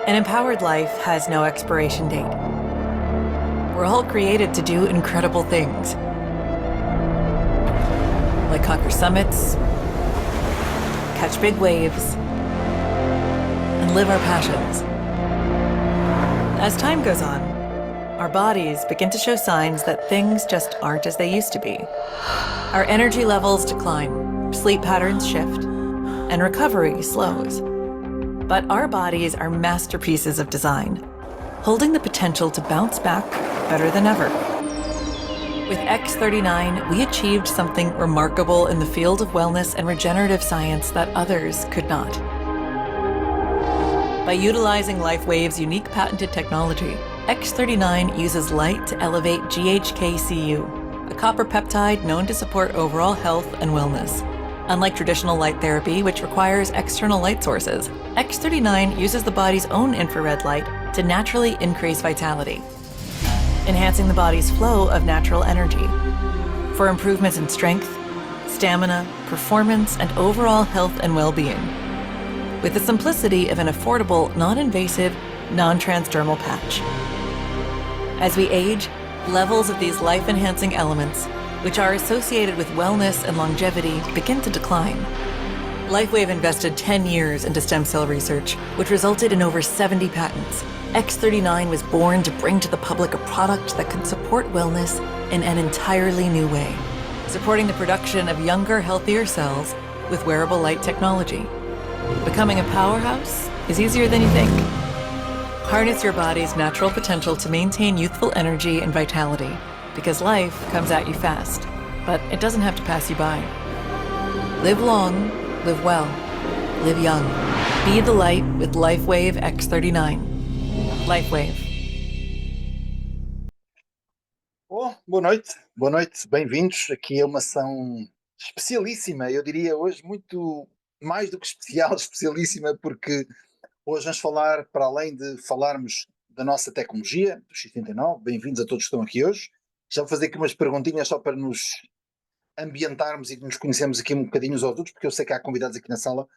An empowered life has no expiration date. We're all created to do incredible things, like conquer summits, catch big waves, and live our passions. As time goes on, our bodies begin to show signs that things just aren't as they used to be. Our energy levels decline, sleep patterns shift, and recovery slows. But our bodies are masterpieces of design, holding the potential to bounce back better than ever. With X39, we achieved something remarkable in the field of wellness and regenerative science that others could not. By utilizing LifeWave's unique patented technology, X39 uses light to elevate GHK-Cu, a copper peptide known to support overall health and wellness. Unlike traditional light therapy, which requires external light sources, X39 uses the body's own infrared light to naturally increase vitality, enhancing the body's flow of natural energy. For improvements in strength, stamina, performance, and overall health and well-being, with the simplicity of an affordable, non-invasive, non-transdermal patch. As we age, levels of these life-enhancing elements, which are associated with wellness and longevity, begin to decline. LifeWave invested 10 years into stem cell research, which resulted in over 70 patents. X39 was born to bring to the public a product that could support wellness in an entirely new way, supporting the production of younger, healthier cells with wearable light technology. Becoming a powerhouse is easier than you think. Harness your body's natural potential to maintain youthful energy and vitality, because life comes at you fast, but it doesn't have to pass you by. Live long, live well, live young. Be the light with LifeWave X39. LifeWave. Oh, boa noite, bem-vindos. Aqui é uma sessão especialíssima, eu diria hoje muito mais do que especial, especialíssima, porque hoje vamos falar, para além de falarmos da nossa tecnologia, do X39, bem-vindos a todos que estão aqui hoje. Já vou fazer aqui umas perguntinhas só para nos ambientarmos e nos conhecermos aqui um bocadinho uns aos outros, porque eu sei que há convidados aqui na sala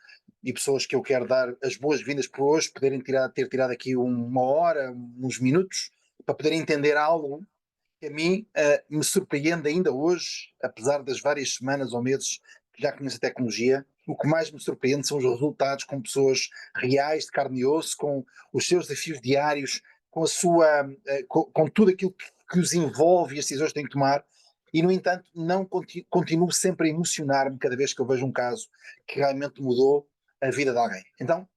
e pessoas que eu quero dar as boas-vindas por hoje, poderem ter tirado aqui uma hora, uns minutos, para poderem entender algo que a mim me surpreende ainda hoje, apesar das várias semanas ou meses que já conheço a tecnologia. O que mais me surpreende são os resultados com pessoas reais, de carne e osso, com os seus desafios diários, com a sua, com tudo aquilo que os envolve e as decisões que têm que tomar. E, no entanto, não continuo sempre a emocionar-me cada vez que eu vejo um caso que realmente mudou a vida de alguém. Então,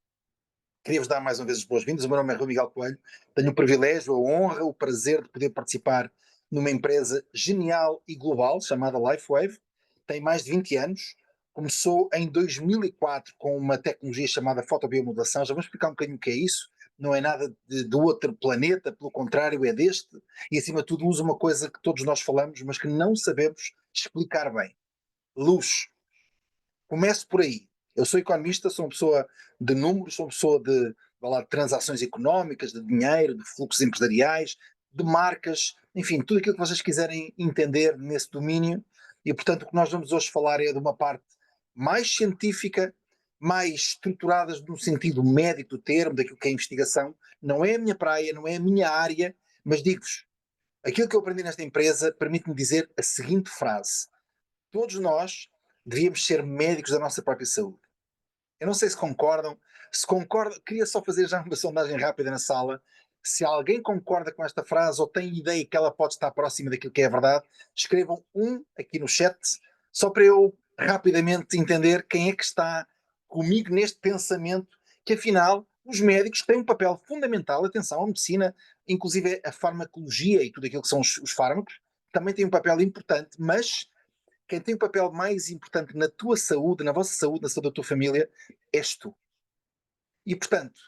queria-vos dar mais uma vez as boas-vindas. O meu nome é Rui Miguel Coelho. Tenho o privilégio, a honra, o prazer de poder participar numa empresa genial e global chamada LifeWave. Tem mais de 20 anos. Começou em 2004 com uma tecnologia chamada fotobiomodulação. Já vamos explicar um bocadinho o que é isso. Não é nada do outro planeta, pelo contrário, é deste. E, acima de tudo, usa uma coisa que todos nós falamos, mas que não sabemos explicar bem. Luz. Começo por aí. Eu sou economista, sou uma pessoa de números, sou uma pessoa de transações económicas, de dinheiro, de fluxos empresariais, de marcas, enfim, tudo aquilo que vocês quiserem entender nesse domínio. E, portanto, o que nós vamos hoje falar é de uma parte mais científica, mais estruturada no sentido médico do termo, daquilo que é a investigação. Não é a minha praia, não é a minha área, mas digo-vos, aquilo que eu aprendi nesta empresa permite-me dizer a seguinte frase: todos nós devíamos ser médicos da nossa própria saúde. Eu não sei se concordam. Se concordam, queria só fazer já uma sondagem rápida na sala. Se alguém concorda com esta frase ou tem ideia que ela pode estar próxima daquilo que é a verdade, escrevam um aqui no chat, só para eu rapidamente entender quem é que está comigo neste pensamento, que afinal os médicos têm um papel fundamental. Atenção, a medicina, inclusive a farmacologia e tudo aquilo que são os fármacos, também tem um papel importante, mas quem tem o papel mais importante na tua saúde, na vossa saúde, na saúde da tua família, és tu. E, portanto,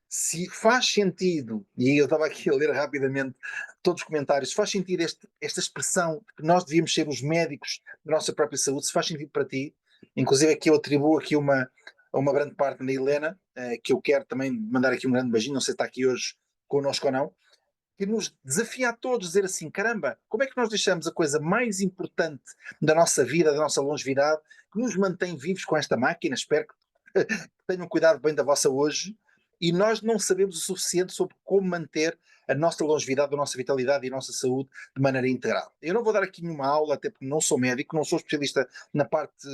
se faz sentido, e eu estava aqui a ler rapidamente todos os comentários, se faz sentido esta expressão de que nós devíamos ser os médicos da nossa própria saúde, se faz sentido para ti, inclusive aqui eu atribuo aqui uma grande parte na Helena, que eu quero também mandar aqui um grande beijinho, não sei se está aqui hoje connosco ou não, que nos desafia a todos a dizer assim, caramba, como é que nós deixamos a coisa mais importante da nossa vida, da nossa longevidade, que nos mantém vivos com esta máquina, espero que tenham cuidado bem da vossa hoje, e nós não sabemos o suficiente sobre como manter a nossa longevidade, a nossa vitalidade e a nossa saúde de maneira integral. Eu não vou dar aqui nenhuma aula, até porque não sou médico, não sou especialista na parte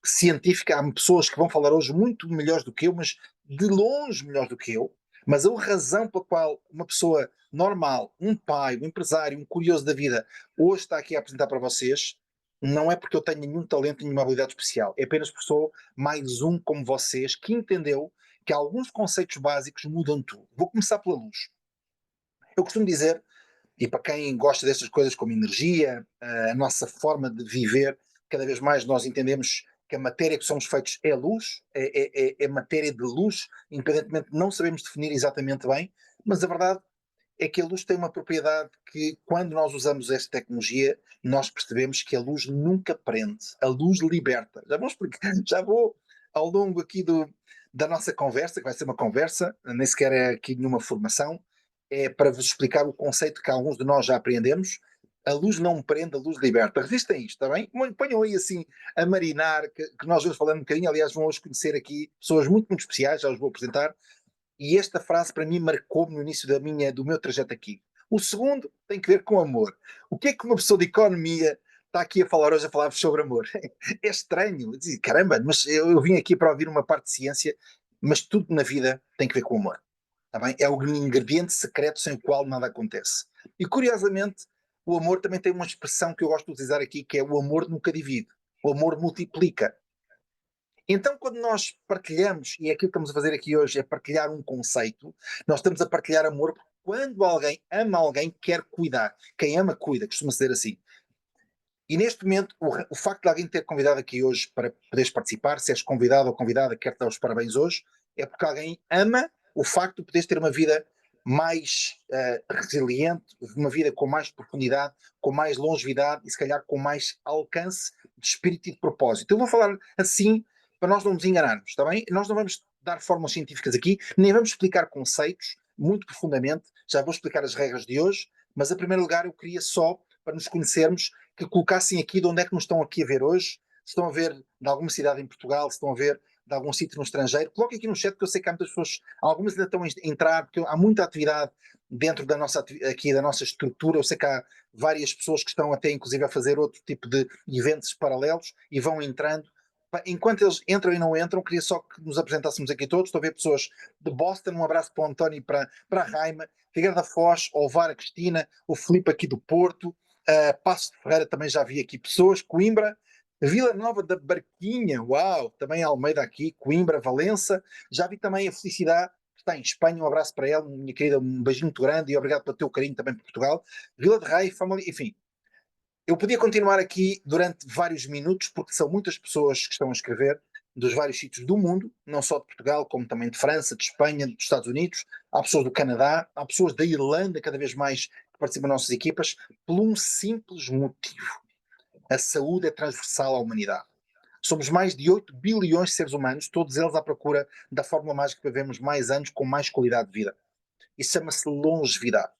científica. Há pessoas que vão falar hoje muito melhores do que eu, mas de longe melhores do que eu. Mas a razão pela qual uma pessoa normal, um pai, um empresário, um curioso da vida, hoje está aqui a apresentar para vocês, não é porque eu tenho nenhum talento, nenhuma habilidade especial. É apenas porque sou mais um como vocês que entendeu que alguns conceitos básicos mudam tudo. Vou começar pela luz. Eu costumo dizer, e para quem gosta destas coisas como energia, a nossa forma de viver, cada vez mais nós entendemos que a matéria que somos feitos é luz, é matéria de luz, independentemente não sabemos definir exatamente bem, mas a verdade é que a luz tem uma propriedade que, quando nós usamos esta tecnologia, nós percebemos que a luz nunca prende, a luz liberta. Já vou ao longo aqui da nossa conversa, que vai ser uma conversa, nem sequer é aqui nenhuma formação, é para vos explicar o conceito que alguns de nós já aprendemos. A luz não prende, a luz liberta. Resistem isto, está bem? Ponham aí assim a marinar, que nós vamos falando um bocadinho. Aliás, vão hoje conhecer aqui pessoas muito, muito especiais, já os vou apresentar, e esta frase para mim marcou-me no início do meu trajeto aqui. O segundo tem que ver com amor. O que é que uma pessoa de economia está aqui a falar hoje, a falar sobre amor? É estranho. Caramba, mas eu vim aqui para ouvir uma parte de ciência, mas tudo na vida tem que ver com amor. Tá bem? É o ingrediente secreto sem o qual nada acontece. E curiosamente, o amor também tem uma expressão que eu gosto de utilizar aqui, que é o amor nunca divide. O amor multiplica. Então, quando nós partilhamos, e é aquilo que estamos a fazer aqui hoje, é partilhar um conceito, nós estamos a partilhar amor, porque quando alguém ama alguém, quer cuidar. Quem ama, cuida, costuma-se dizer assim. E neste momento, o facto de alguém ter convidado aqui hoje para poderes participar, se és convidado ou convidada, quero-te dar os parabéns hoje, é porque alguém ama o facto de poderes ter uma vida mais resiliente, uma vida com mais profundidade, com mais longevidade e se calhar com mais alcance de espírito e de propósito. Eu vou falar assim para nós não nos enganarmos, está bem? Nós não vamos dar fórmulas científicas aqui, nem vamos explicar conceitos muito profundamente, já vou explicar as regras de hoje, mas em primeiro lugar eu queria só, para nos conhecermos, que colocassem aqui de onde é que nos estão aqui a ver hoje, se estão a ver de alguma cidade em Portugal, se estão a ver de algum sítio no estrangeiro, coloquem aqui no chat, que eu sei que há muitas pessoas, algumas ainda estão a entrar, porque há muita atividade dentro da nossa, aqui, da nossa estrutura. Eu sei que há várias pessoas que estão até inclusive a fazer outro tipo de eventos paralelos e vão entrando. Enquanto eles entram e não entram, queria só que nos apresentássemos aqui todos. Estou a ver pessoas de Boston, um abraço para o António e para a Raima, Figueira da Foz, Ovar, a Cristina, o Filipe aqui do Porto, Paços de Ferreira também já vi aqui pessoas, Coimbra, Vila Nova da Barquinha, uau, também Almeida aqui, Coimbra, Valença, já vi também a Felicidade, que está em Espanha, um abraço para ela, minha querida, um beijinho muito grande e obrigado pelo teu carinho também por Portugal, Vila de Rei, Família, enfim. Eu podia continuar aqui durante vários minutos, porque são muitas pessoas que estão a escrever dos vários sítios do mundo, não só de Portugal, como também de França, de Espanha, dos Estados Unidos, há pessoas do Canadá, há pessoas da Irlanda, cada vez mais, que participam das nossas equipas, por um simples motivo. A saúde é transversal à humanidade. Somos mais de 8 bilhões de seres humanos, todos eles à procura da fórmula mágica para vivermos mais anos com mais qualidade de vida. Isso chama-se longevidade.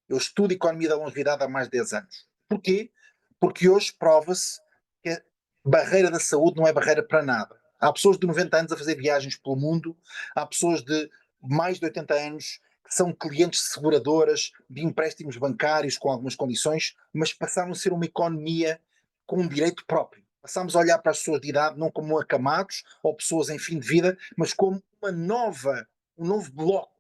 Eu estudo economia da longevidade há mais de 10 anos. Porquê? Porque hoje prova-se que a barreira da saúde não é barreira para nada. Há pessoas de 90 anos a fazer viagens pelo mundo, há pessoas de mais de 80 anos que são clientes de seguradoras, de empréstimos bancários com algumas condições, mas passaram a ser uma economia com um direito próprio. Passamos a olhar para as pessoas de idade não como acamados ou pessoas em fim de vida, mas como um novo bloco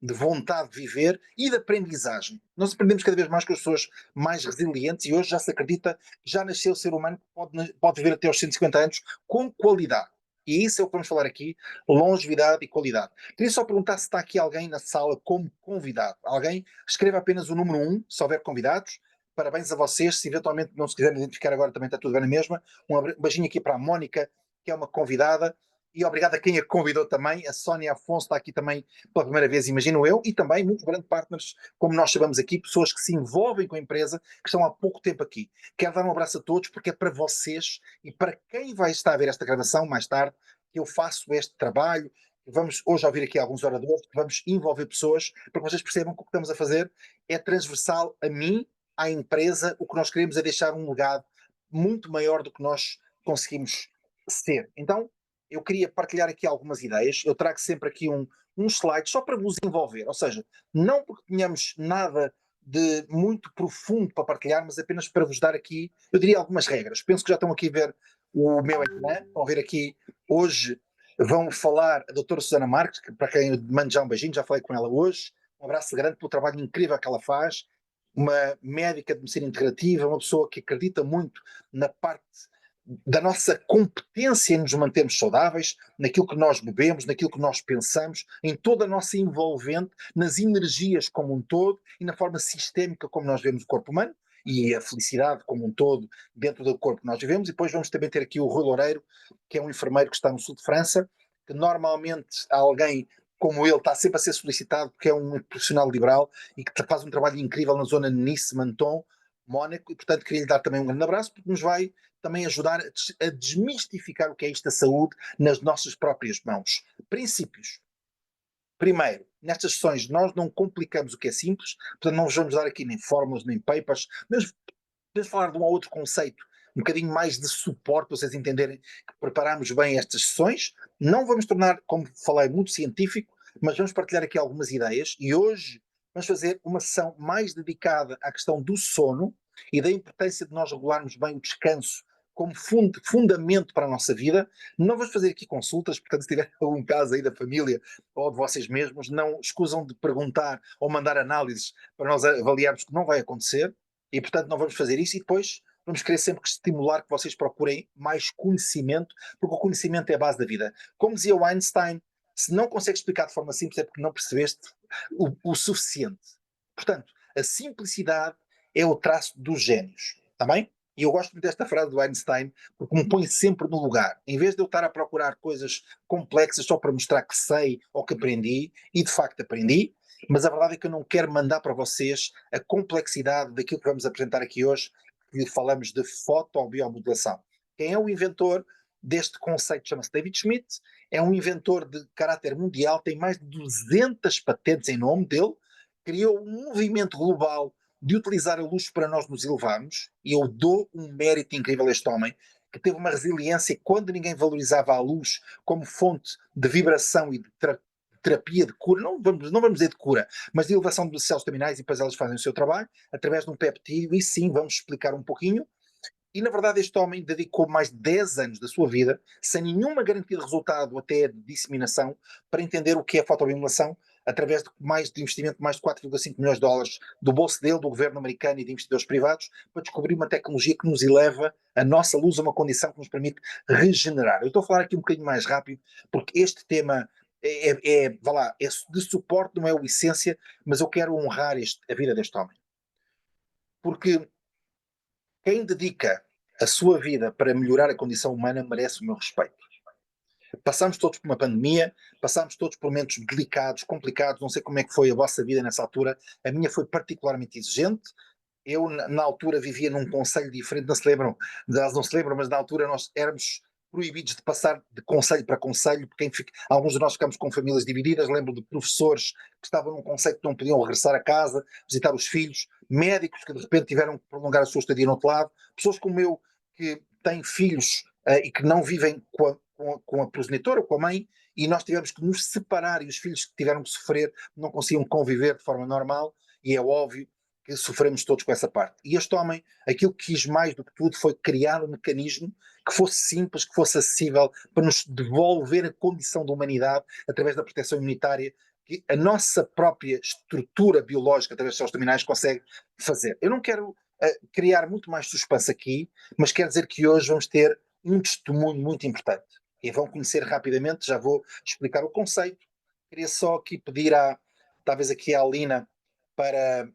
de vontade de viver e de aprendizagem. Nós aprendemos cada vez mais com as pessoas mais resilientes e hoje já se acredita que já nasceu o ser humano que pode viver até aos 150 anos com qualidade. E isso é o que vamos falar aqui, longevidade e qualidade. Queria só perguntar se está aqui alguém na sala como convidado. Alguém? Escreva apenas o número 1, se houver convidados. Parabéns a vocês, se eventualmente não se quiserem identificar agora também está tudo bem na mesma. Um beijinho aqui para a Mónica, que é uma convidada, e obrigado a quem a convidou também. A Sónia Afonso está aqui também pela primeira vez, imagino eu, e também muitos grandes partners, como nós chamamos aqui, pessoas que se envolvem com a empresa, que estão há pouco tempo aqui. Quero dar um abraço a todos, porque é para vocês e para quem vai estar a ver esta gravação mais tarde, que eu faço este trabalho. Vamos hoje ouvir aqui alguns oradores, vamos envolver pessoas, para que vocês percebam que o que estamos a fazer é transversal a mim, à empresa. O que nós queremos é deixar um legado muito maior do que nós conseguimos ser. Então, eu queria partilhar aqui algumas ideias. Eu trago sempre aqui um slide só para vos envolver, ou seja, não porque tenhamos nada de muito profundo para partilhar, mas apenas para vos dar aqui, eu diria, algumas regras. Penso que já estão aqui a ver o meu ecrã, estão a ver aqui hoje. Vão falar a doutora Susana Marques, que, para quem eu mando já um beijinho, já falei com ela hoje. Um abraço grande pelo trabalho incrível que ela faz. Uma médica de medicina integrativa, uma pessoa que acredita muito na parte da nossa competência em nos mantermos saudáveis, naquilo que nós bebemos, naquilo que nós pensamos, em toda a nossa envolvente, nas energias como um todo e na forma sistémica como nós vemos o corpo humano e a felicidade como um todo dentro do corpo que nós vivemos. E depois vamos também ter aqui o Rui Loureiro, que é um enfermeiro que está no sul de França, que normalmente alguém como ele está sempre a ser solicitado porque é um profissional liberal e que faz um trabalho incrível na zona de Nice, Menton, Mónaco, e portanto queria lhe dar também um grande abraço porque nos vai também ajudar a desmistificar o que é isto da saúde nas nossas próprias mãos. Princípios. Primeiro, nestas sessões nós não complicamos o que é simples, portanto não vos vamos dar aqui nem fórmulas, nem papers, mas podemos falar de um ou outro conceito, um bocadinho mais de suporte, para vocês entenderem que preparamos bem estas sessões. Não vamos tornar, como falei, muito científico, mas vamos partilhar aqui algumas ideias e hoje vamos fazer uma sessão mais dedicada à questão do sono e da importância de nós regularmos bem o descanso como fundamento para a nossa vida. Não vamos fazer aqui consultas, portanto, se tiver algum caso aí da família ou de vocês mesmos, não escusam de perguntar ou mandar análises para nós avaliarmos que não vai acontecer e, portanto, não vamos fazer isso e depois vamos querer sempre estimular que vocês procurem mais conhecimento, porque o conhecimento é a base da vida. Como dizia o Einstein, se não consegues explicar de forma simples é porque não percebeste o suficiente. Portanto, a simplicidade é o traço dos génios, está bem? E eu gosto muito desta frase do Einstein, porque me põe sempre no lugar. Em vez de eu estar a procurar coisas complexas só para mostrar que sei ou que aprendi, e de facto aprendi, mas a verdade é que eu não quero mandar para vocês a complexidade daquilo que vamos apresentar aqui hoje, que falamos de fotobiomodulação. Quem é o inventor deste conceito chama-se David Schmidt, é um inventor de caráter mundial, tem mais de 200 patentes em nome dele, criou um movimento global de utilizar a luz para nós nos elevarmos, e eu dou um mérito incrível a este homem, que teve uma resiliência quando ninguém valorizava a luz como fonte de vibração e de terapia de cura, não vamos dizer de cura, mas de elevação de células terminais, e depois elas fazem o seu trabalho, através de um peptídeo, e sim, vamos explicar um pouquinho. E na verdade este homem dedicou mais de 10 anos da sua vida, sem nenhuma garantia de resultado até de disseminação, para entender o que é fotobiomodulação, através de investimento de mais de 4,5 milhões de dólares do bolso dele, do governo americano e de investidores privados, para descobrir uma tecnologia que nos eleva a nossa luz a uma condição que nos permite regenerar. Eu estou a falar aqui um bocadinho mais rápido, porque este tema vá lá, é de suporte, não é o essência, mas eu quero honrar a vida deste homem. Porque quem dedica a sua vida para melhorar a condição humana merece o meu respeito. Passamos todos por uma pandemia, passamos todos por momentos delicados, complicados, não sei como é que foi a vossa vida nessa altura, a minha foi particularmente exigente. Eu, na altura, vivia num concelho diferente, não se lembram, não se lembram, mas na altura nós éramos proibidos de passar de concelho para concelho, porque alguns de nós ficamos com famílias divididas. Lembro de professores que estavam num concelho que não podiam regressar a casa, visitar os filhos, médicos que de repente tiveram que prolongar a sua estadia no outro lado, pessoas como eu que têm filhos e que não vivem com a progenitora, com a mãe, e nós tivemos que nos separar, e os filhos que tiveram que sofrer não conseguiam conviver de forma normal, e é óbvio que sofremos todos com essa parte. E este homem, aquilo que quis mais do que tudo foi criar um mecanismo que fosse simples, que fosse acessível, para nos devolver a condição da humanidade através da proteção imunitária que a nossa própria estrutura biológica, através dos células terminais, consegue fazer. Eu não quero criar muito mais suspense aqui, mas quero dizer que hoje vamos ter um testemunho muito importante. E vão conhecer rapidamente, já vou explicar o conceito. Queria só aqui pedir talvez aqui à Alina, para,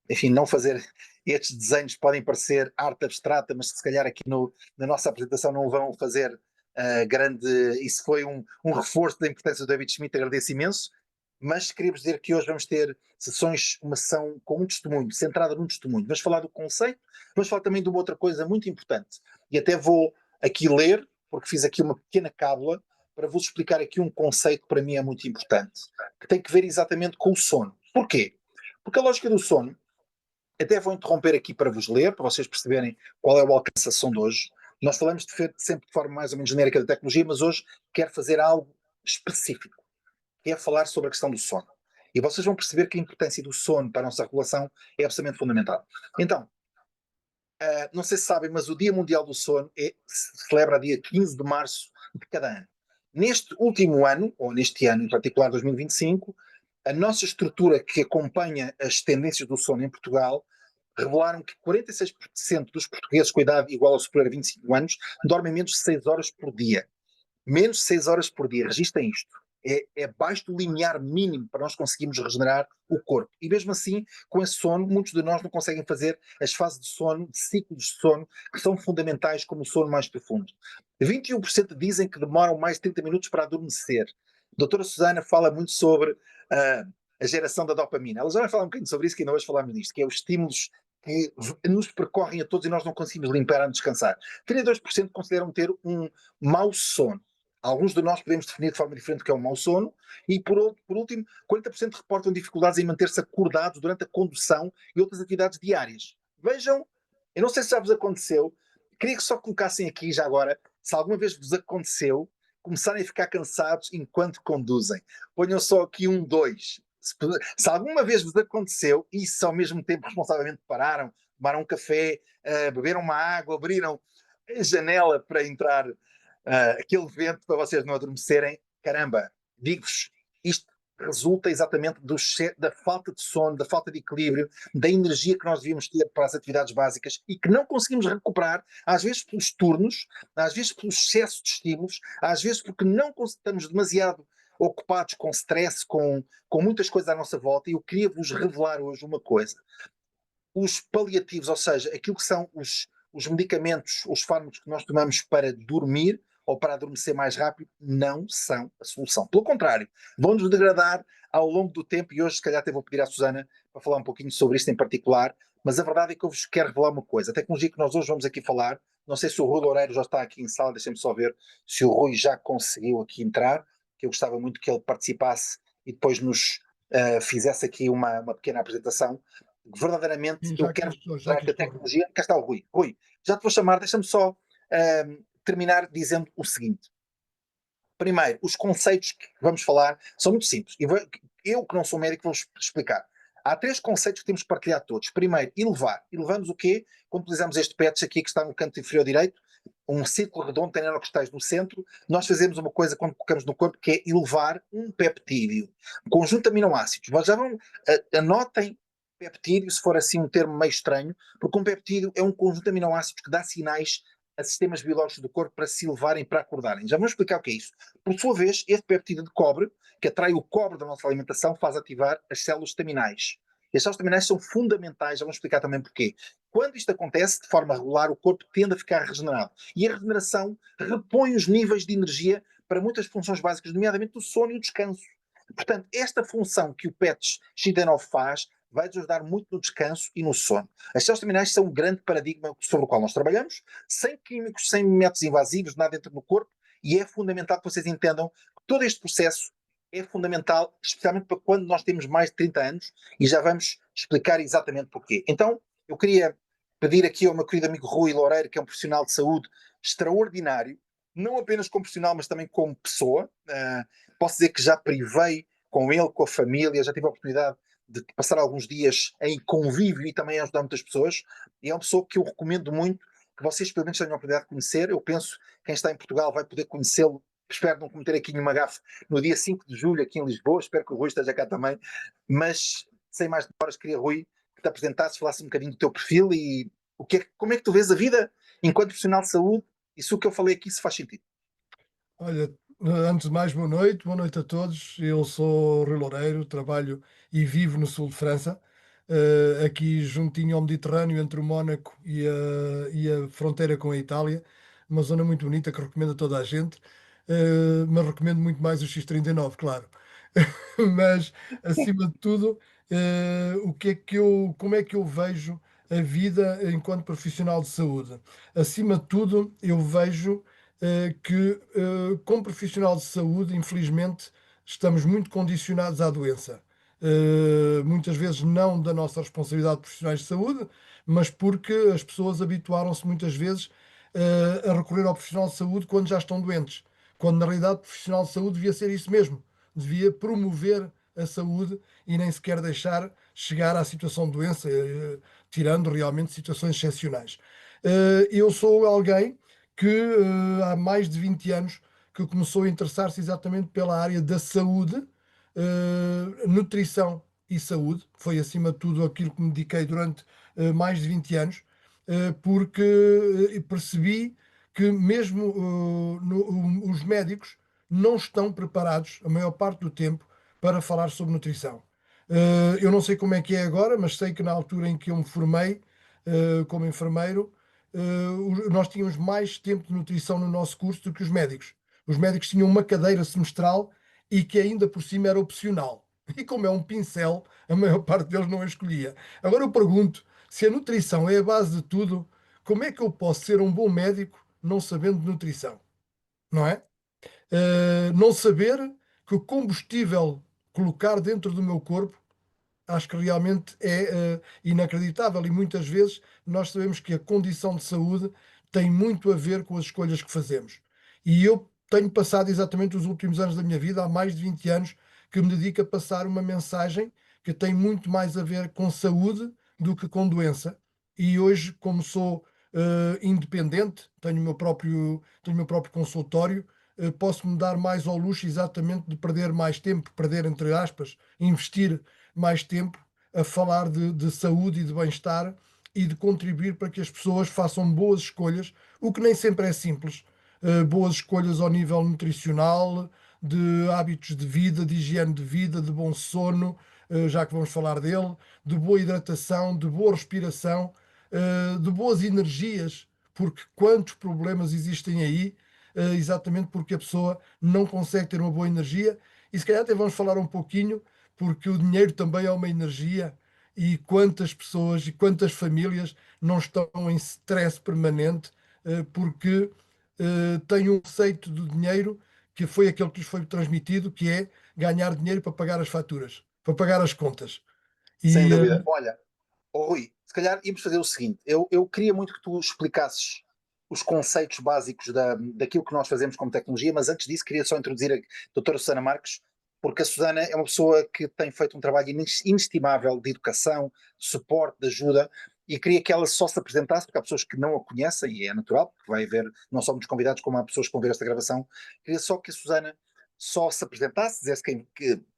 enfim, não fazer estes desenhos que podem parecer arte abstrata, mas que se calhar aqui na nossa apresentação não vão fazer grande. Isso foi um reforço da importância do David Schmidt, agradeço imenso. Mas queríamos dizer que hoje vamos ter uma sessão com um testemunho, centrada num testemunho. Vamos falar do conceito, vamos falar também de uma outra coisa muito importante. E até vou aqui ler, porque fiz aqui uma pequena cábula, para vos explicar aqui um conceito que para mim é muito importante, que tem que ver exatamente com o sono. Porquê? Porque a lógica do sono, até vou interromper aqui para vos ler, para vocês perceberem qual é o alcance da sessão de hoje. Nós falamos sempre de forma mais ou menos genérica da tecnologia, mas hoje quero fazer algo específico, que é falar sobre a questão do sono. E vocês vão perceber que a importância do sono para a nossa regulação é absolutamente fundamental. Então, não sei se sabem, mas o Dia Mundial do Sono se celebra dia 15 de março de cada ano. Neste último ano, ou neste ano em particular, 2025, a nossa estrutura que acompanha as tendências do sono em Portugal revelaram que 46% dos portugueses com idade igual ou superior a 25 anos dormem menos de 6 horas por dia. Menos de 6 horas por dia, registrem isto. É abaixo do limiar mínimo para nós conseguirmos regenerar o corpo. E mesmo assim, com esse sono, muitos de nós não conseguem fazer as fases de sono, de ciclos de sono, que são fundamentais como o sono mais profundo. 21% dizem que demoram mais de 30 minutos para adormecer. A doutora Susana fala muito sobre a geração da dopamina. Ela já vai falar um bocadinho sobre isso, que ainda hoje falámos disto, que é os estímulos que nos percorrem a todos e nós não conseguimos limpar a descansar. 32% consideram ter um mau sono. Alguns de nós podemos definir de forma diferente o que é um mau sono, e por último, 40% reportam dificuldades em manter-se acordados durante a condução e outras atividades diárias. Vejam, eu não sei se já vos aconteceu, queria que só colocassem aqui já agora, se alguma vez vos aconteceu, começarem a ficar cansados enquanto conduzem. Ponham só aqui 2. Se alguma vez vos aconteceu, e se ao mesmo tempo responsavelmente pararam, tomaram um café, beberam uma água, abriram a janela para entrar aquele vento para vocês não adormecerem, caramba, digo-vos, isto resulta exatamente da falta de sono, da falta de equilíbrio, da energia que nós devíamos ter para as atividades básicas e que não conseguimos recuperar, às vezes pelos turnos, às vezes pelo excesso de estímulos, às vezes porque não estamos demasiado ocupados com stress, com muitas coisas à nossa volta. E eu queria vos revelar hoje uma coisa. Os paliativos, ou seja, aquilo que são os medicamentos, os fármacos que nós tomamos para dormir ou para adormecer mais rápido, não são a solução. Pelo contrário, vão-nos degradar ao longo do tempo, e hoje se calhar até vou pedir à Susana para falar um pouquinho sobre isto em particular, mas a verdade é que eu vos quero revelar uma coisa. A tecnologia que nós hoje vamos aqui falar, não sei se o Rui Loureiro já está aqui em sala, deixem-me só ver se o Rui já conseguiu aqui entrar, que eu gostava muito que ele participasse e depois nos fizesse aqui uma pequena apresentação. Verdadeiramente, Sim, eu quero já mostrar aqui que a estou. tecnologia... Cá está o Rui. Rui, já te vou chamar, deixa-me só terminar dizendo o seguinte. Primeiro, os conceitos que vamos falar são muito simples. Eu, que não sou médico, vou explicar. Há 3 conceitos que temos que partilhar todos. Primeiro, elevar. Elevamos o quê? Quando utilizamos este patch aqui que está no canto inferior direito, um círculo redondo, tem nanocristais no centro, nós fazemos uma coisa quando colocamos no corpo que é elevar um peptídeo. Um conjunto de aminoácidos. Mas já vão, anotem peptídeo, se for assim um termo meio estranho, porque um peptídeo é um conjunto de aminoácidos que dá sinais a sistemas biológicos do corpo para se elevarem, para acordarem. Já vamos explicar o que é isso. Por sua vez, este peptídeo de cobre, que atrai o cobre da nossa alimentação, faz ativar as células estaminais. E as células estaminais são fundamentais, já vamos explicar também porquê. Quando isto acontece de forma regular, o corpo tende a ficar regenerado. E a regeneração repõe os níveis de energia para muitas funções básicas, nomeadamente o sono e o descanso. Portanto, esta função que o PETS XT9 faz vai-nos ajudar muito no descanso e no sono. As células terminais são um grande paradigma sobre o qual nós trabalhamos, sem químicos, sem métodos invasivos, nada entra no corpo, e é fundamental que vocês entendam que todo este processo é fundamental, especialmente para quando nós temos mais de 30 anos, e já vamos explicar exatamente porquê. Então, eu queria pedir aqui ao meu querido amigo Rui Loureiro, que é um profissional de saúde extraordinário, não apenas como profissional, mas também como pessoa. Posso dizer que já privei com ele, com a família, já tive a oportunidade de passar alguns dias em convívio e também ajudar muitas pessoas, e é uma pessoa que eu recomendo muito, que vocês pelo menos tenham a oportunidade de conhecer. Eu penso que quem está em Portugal vai poder conhecê-lo, espero não cometer aqui nenhuma gafe, no dia 5 de julho aqui em Lisboa, espero que o Rui esteja cá também, mas sem mais demoras queria, Rui, que te apresentasses, falasses um bocadinho do teu perfil e como é que tu vês a vida enquanto profissional de saúde, e se o que eu falei aqui se faz sentido. Olha, antes de mais, boa noite a todos. Eu sou Rui Loureiro, trabalho e vivo no sul de França, aqui juntinho ao Mediterrâneo, entre o Mónaco e a fronteira com a Itália, uma zona muito bonita que recomendo a toda a gente, mas recomendo muito mais o X39, claro. Mas, acima de tudo, como é que eu vejo a vida enquanto profissional de saúde? Acima de tudo, eu vejo que, como profissional de saúde, infelizmente, estamos muito condicionados à doença. Muitas vezes não da nossa responsabilidade de profissionais de saúde, mas porque as pessoas habituaram-se muitas vezes a recorrer ao profissional de saúde quando já estão doentes, quando na realidade o profissional de saúde devia ser isso mesmo, devia promover a saúde e nem sequer deixar chegar à situação de doença, tirando realmente situações excepcionais. Eu sou alguém que há mais de 20 anos que começou a interessar-se exatamente pela área da saúde, nutrição e saúde. Foi acima de tudo aquilo que me dediquei durante mais de 20 anos, porque percebi que mesmo os médicos não estão preparados, a maior parte do tempo, para falar sobre nutrição. Eu não sei como é que é agora, mas sei que na altura em que eu me formei como enfermeiro, nós tínhamos mais tempo de nutrição no nosso curso do que os médicos. Os médicos tinham uma cadeira semestral e que ainda por cima era opcional. E como é um pincel, a maior parte deles não a escolhia. Agora eu pergunto, se a nutrição é a base de tudo, como é que eu posso ser um bom médico não sabendo de nutrição? Não é? Não saber que o combustível colocar dentro do meu corpo acho que realmente é inacreditável e muitas vezes nós sabemos que a condição de saúde tem muito a ver com as escolhas que fazemos. E eu tenho passado exatamente os últimos anos da minha vida, há mais de 20 anos, que me dedico a passar uma mensagem que tem muito mais a ver com saúde do que com doença. E hoje, como sou independente, tenho o meu próprio consultório, posso-me dar mais ao luxo exatamente de perder mais tempo, perder entre aspas, investir mais tempo a falar de saúde e de bem-estar e de contribuir para que as pessoas façam boas escolhas, o que nem sempre é simples. Boas escolhas ao nível nutricional, de hábitos de vida, de higiene de vida, de bom sono, já que vamos falar dele, de boa hidratação, de boa respiração, de boas energias, porque quantos problemas existem aí, exatamente porque a pessoa não consegue ter uma boa energia. E se calhar até vamos falar um pouquinho porque o dinheiro também é uma energia e quantas pessoas e quantas famílias não estão em stress permanente porque têm um conceito do dinheiro que foi aquele que lhes foi transmitido, que é ganhar dinheiro para pagar as faturas, para pagar as contas. Sem E dúvida. Olha, Rui, se calhar íamos fazer o seguinte: eu queria muito que tu explicasses os conceitos básicos daquilo que nós fazemos como tecnologia, mas antes disso queria só introduzir a doutora Susana Marques, porque a Susana é uma pessoa que tem feito um trabalho inestimável de educação, de suporte, de ajuda, e queria que ela só se apresentasse, porque há pessoas que não a conhecem, e é natural, porque vai haver não só muitos convidados, como há pessoas que vão ver esta gravação. Queria só que a Susana só se apresentasse, dissesse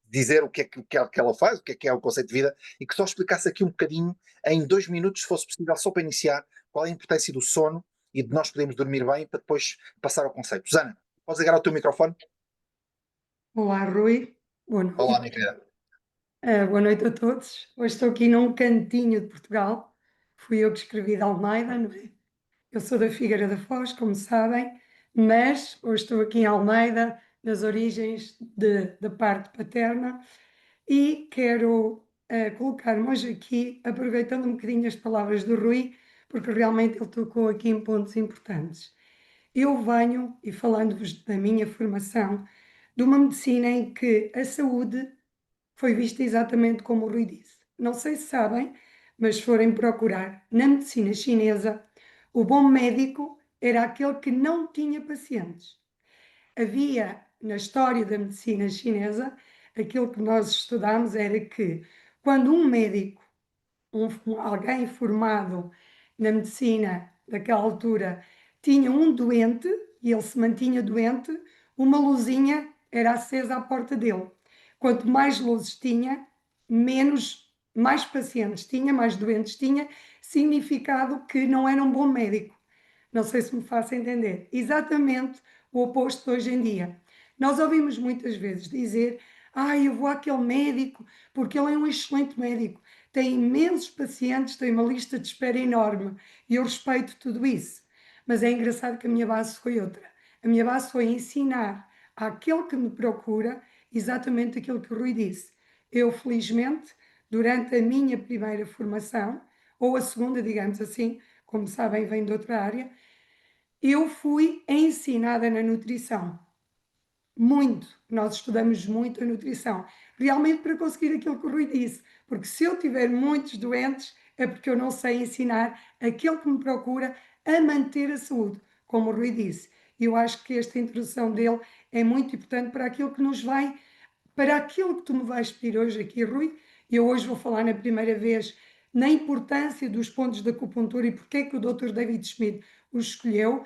dizer o que que ela faz, o que é o conceito de vida, e que só explicasse aqui um bocadinho, em 2 minutos, se fosse possível, só para iniciar, qual é a importância do sono e de nós podermos dormir bem para depois passar ao conceito. Susana, podes ligar o teu microfone? Olá, Rui. Boa Olá, noite. minha querida. Boa noite a todos. Hoje estou aqui num cantinho de Portugal. Fui eu que escrevi de Almeida, não é? Eu sou da Figueira da Foz, como sabem, mas hoje estou aqui em Almeida, nas origens da parte paterna, e quero colocar-me hoje aqui, aproveitando um bocadinho as palavras do Rui, porque realmente ele tocou aqui em pontos importantes. Eu venho, e falando-vos da minha formação, de uma medicina em que a saúde foi vista exatamente como o Rui disse. Não sei se sabem, mas se forem procurar na medicina chinesa, o bom médico era aquele que não tinha pacientes. Havia na história da medicina chinesa, aquilo que nós estudamos era que quando um médico, alguém formado na medicina daquela altura, tinha um doente e ele se mantinha doente, uma luzinha era acesa à porta dele. Quanto mais luzes tinha, mais pacientes tinha, mais doentes tinha, significado que não era um bom médico. Não sei se me faço entender. Exatamente o oposto de hoje em dia. Nós ouvimos muitas vezes dizer: eu vou àquele médico porque ele é um excelente médico, tem imensos pacientes, tem uma lista de espera enorme e eu respeito tudo isso. Mas é engraçado que a minha base foi outra. A minha base foi ensinar àquele que me procura exatamente aquilo que o Rui disse. Eu, felizmente, durante a minha primeira formação, ou a segunda, digamos assim, como sabem, vem de outra área, eu fui ensinada na nutrição. Muito. Nós estudamos muito a nutrição. Realmente para conseguir aquilo que o Rui disse. Porque se eu tiver muitos doentes, é porque eu não sei ensinar aquele que me procura a manter a saúde. como o Rui disse. Eu acho que esta introdução dele é muito importante para aquilo que nos vai, para aquilo que tu me vais pedir hoje aqui, Rui. Eu hoje vou falar na primeira vez na importância dos pontos da acupuntura e porque é que o Dr. David Schmid os escolheu,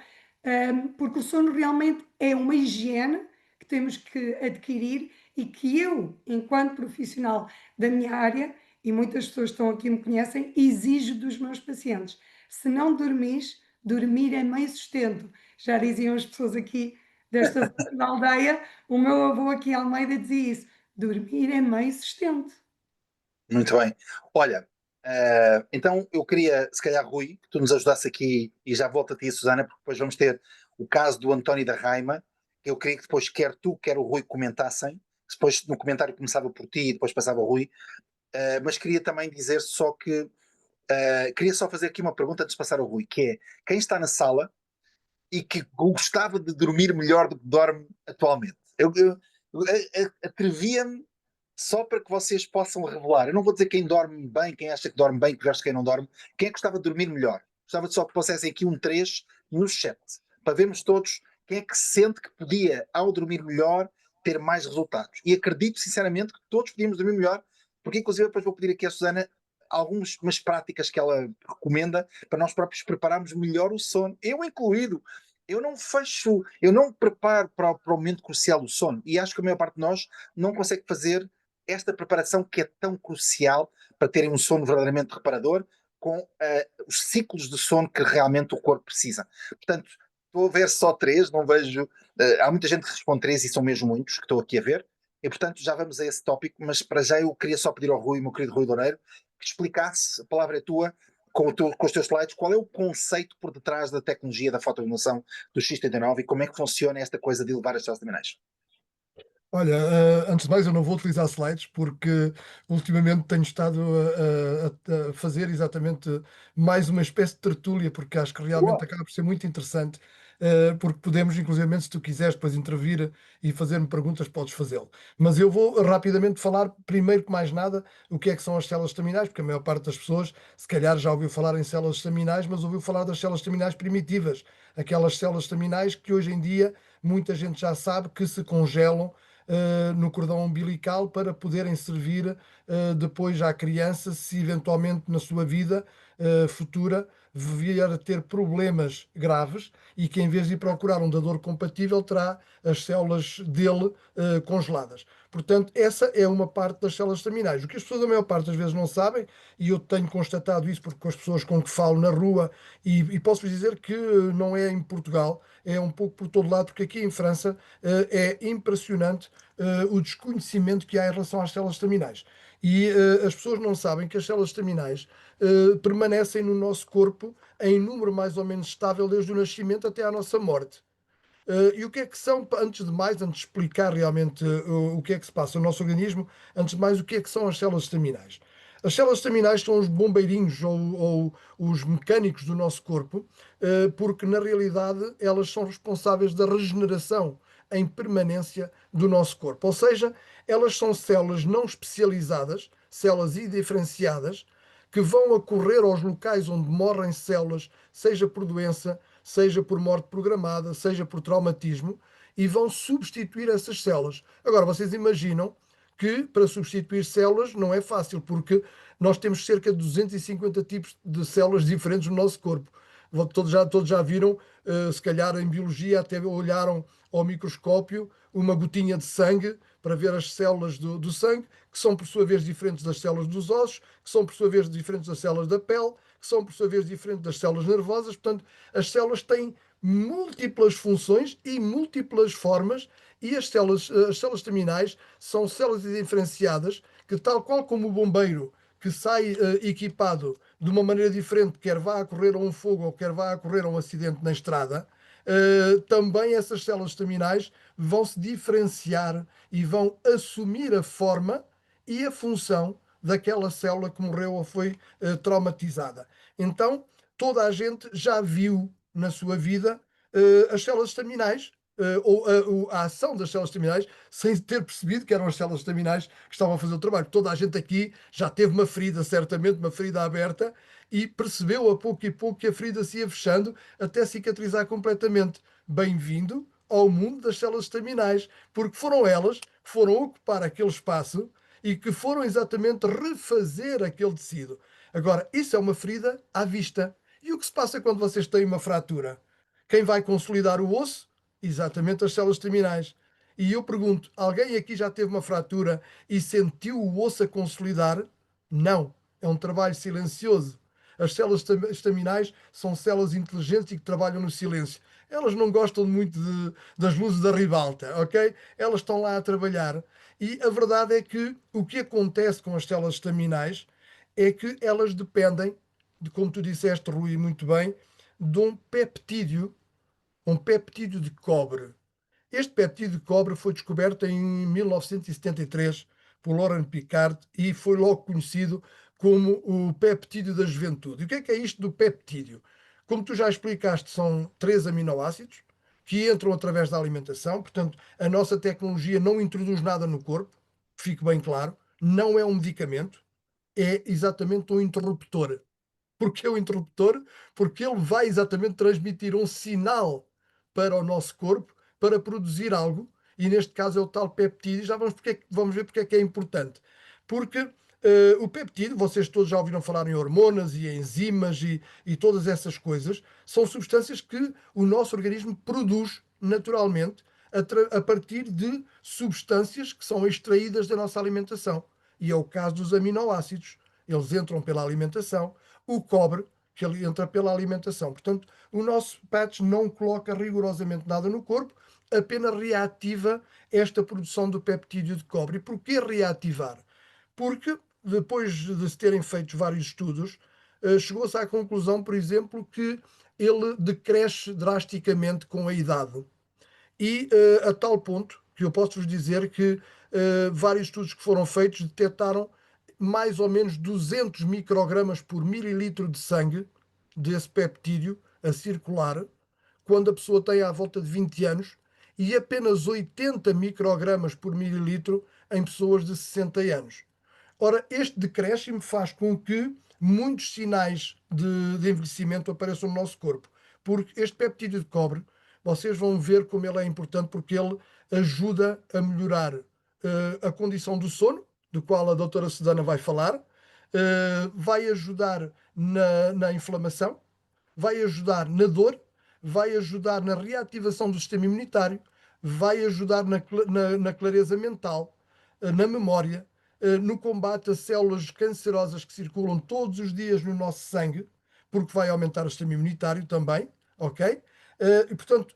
porque o sono realmente é uma higiene que temos que adquirir e que eu, enquanto profissional da minha área, e muitas pessoas que estão aqui me conhecem, exijo dos meus pacientes. Se não dormires, dormir é meio sustento. Já diziam as pessoas aqui desta zona da aldeia, o meu avô aqui em Almeida dizia isso: dormir é meio sustento. Muito bem. Olha, então eu queria, se calhar, Rui, que tu nos ajudasse aqui, e já volto a ti, Susana, porque depois vamos ter o caso do António da Raima, que eu queria que depois, quer tu, quer o Rui comentassem, depois no comentário começava por ti e depois passava ao Rui, mas queria também dizer só que, queria só fazer aqui uma pergunta antes de passar ao Rui, que é, quem está na sala e que gostava de dormir melhor do que dorme atualmente? Eu atrevia-me só para que vocês possam revelar. Eu não vou dizer quem dorme bem, quem acha que dorme bem, que acha quem não dorme. Quem é que gostava de dormir melhor? Gostava só que pusessem aqui um 3 no chat, para vermos todos quem é que sente que podia, ao dormir melhor, ter mais resultados. E acredito, sinceramente, que todos podíamos dormir melhor, porque inclusive depois vou pedir aqui à Susana algumas práticas que ela recomenda para nós próprios prepararmos melhor o sono. Eu incluído. Eu não fecho, eu não preparo para o momento crucial do sono. E acho que a maior parte de nós não consegue fazer esta preparação que é tão crucial para terem um sono verdadeiramente reparador, com os ciclos de sono que realmente o corpo precisa. Portanto, estou a ver só 3, não vejo. Há muita gente que responde 3 e são mesmo muitos que estou aqui a ver. E portanto já vamos a esse tópico, mas para já eu queria só pedir ao Rui, meu querido Rui Loureiro, que explicasse, a palavra é tua, com os teus slides, qual é o conceito por detrás da tecnologia da fotoiluminação do X39 e como é que funciona esta coisa de elevar as células terminais. Olha, antes de mais, eu não vou utilizar slides porque ultimamente tenho estado a fazer exatamente mais uma espécie de tertúlia, porque acho que realmente Boa. acaba por ser muito interessante, porque podemos, inclusive, se tu quiseres depois intervir e fazer-me perguntas, podes fazê-lo. Mas eu vou rapidamente falar, primeiro que mais nada, o que é que são as células estaminais, porque a maior parte das pessoas, se calhar, já ouviu falar em células estaminais, mas ouviu falar das células estaminais primitivas, aquelas células estaminais que hoje em dia muita gente já sabe que se congelam no cordão umbilical para poderem servir depois à criança, se eventualmente na sua vida futura vier a ter problemas graves e que em vez de ir procurar um dador compatível terá as células dele congeladas. Portanto, essa é uma parte das células estaminais. O que as pessoas a maior parte das vezes não sabem, e eu tenho constatado isso porque com as pessoas com que falo na rua, e posso-vos dizer que não é em Portugal, é um pouco por todo lado, porque aqui em França é impressionante o desconhecimento que há em relação às células estaminais. E as pessoas não sabem que as células estaminais permanecem no nosso corpo em número mais ou menos estável desde o nascimento até à nossa morte. E o que é que são, antes de mais, antes de explicar realmente o que é que se passa no nosso organismo, antes de mais, o que é que são as células estaminais? As células estaminais são os bombeirinhos ou os mecânicos do nosso corpo, porque na realidade elas são responsáveis da regeneração em permanência do nosso corpo. Ou seja, elas são células não especializadas, células indiferenciadas, que vão acorrer aos locais onde morrem células, seja por doença, seja por morte programada, seja por traumatismo, e vão substituir essas células. Agora, vocês imaginam que para substituir células não é fácil, porque nós temos cerca de 250 tipos de células diferentes no nosso corpo. Todos já viram, se calhar em biologia, até olharam ao microscópio uma gotinha de sangue para ver as células do sangue, que são por sua vez diferentes das células dos ossos, que são por sua vez diferentes das células da pele, que são por sua vez diferentes das células nervosas. Portanto, as células têm múltiplas funções e múltiplas formas, e as células estaminais são células diferenciadas que, tal qual como o bombeiro que sai equipado de uma maneira diferente, quer vá a correr a um fogo ou quer vá a correr a um acidente na estrada, também essas células estaminais vão se diferenciar e vão assumir a forma e a função daquela célula que morreu ou foi traumatizada. Então, toda a gente já viu na sua vida as células estaminais a ação das células terminais sem ter percebido que eram as células terminais que estavam a fazer o trabalho. Toda a gente aqui já teve uma ferida, certamente, uma ferida aberta, e percebeu a pouco e pouco que a ferida se ia fechando até cicatrizar completamente. Bem-vindo ao mundo das células terminais, porque foram elas que foram ocupar aquele espaço e que foram exatamente refazer aquele tecido. Agora, isso é uma ferida à vista. E o que se passa quando vocês têm uma fratura? Quem vai consolidar o osso? Exatamente as células terminais. E eu pergunto, alguém aqui já teve uma fratura e sentiu o osso a consolidar? Não. É um trabalho silencioso. As células estaminais são células inteligentes e que trabalham no silêncio. Elas não gostam muito das luzes da ribalta, ok? Elas estão lá a trabalhar. E a verdade é que o que acontece com as células estaminais é que elas dependem, de como tu disseste, Rui, muito bem, de um peptídeo de cobre. Este peptídeo de cobre foi descoberto em 1973 por Laurent Picard e foi logo conhecido como o peptídeo da juventude. E o que é isto do peptídeo? Como tu já explicaste, são 3 aminoácidos que entram através da alimentação. Portanto, a nossa tecnologia não introduz nada no corpo, fique bem claro, não é um medicamento, é exatamente um interruptor. Porque é o interruptor? Porque ele vai exatamente transmitir um sinal para o nosso corpo para produzir algo, e neste caso é o tal peptídeo. Já vamos ver porque é que é importante. Porque o peptídeo, vocês todos já ouviram falar em hormonas e enzimas e todas essas coisas, são substâncias que o nosso organismo produz naturalmente a partir de substâncias que são extraídas da nossa alimentação. E é o caso dos aminoácidos. Eles entram pela alimentação, o cobre, que ele entra pela alimentação. Portanto, o nosso patch não coloca rigorosamente nada no corpo, apenas reativa esta produção do peptídeo de cobre. E porquê reativar? Porque depois de se terem feito vários estudos, chegou-se à conclusão, por exemplo, que ele decresce drasticamente com a idade. E a tal ponto que eu posso-vos dizer que vários estudos que foram feitos detectaram mais ou menos 200 microgramas por mililitro de sangue desse peptídeo a circular quando a pessoa tem à volta de 20 anos, e apenas 80 microgramas por mililitro em pessoas de 60 anos. Ora, este decréscimo faz com que muitos sinais de envelhecimento apareçam no nosso corpo, porque este peptídeo de cobre, vocês vão ver como ele é importante, porque ele ajuda a melhorar a condição do sono, do qual a doutora Susana vai falar, vai ajudar na inflamação, vai ajudar na dor, vai ajudar na reativação do sistema imunitário, vai ajudar na clareza mental, na memória, no combate a células cancerosas que circulam todos os dias no nosso sangue, porque vai aumentar o sistema imunitário também, ok? E, portanto,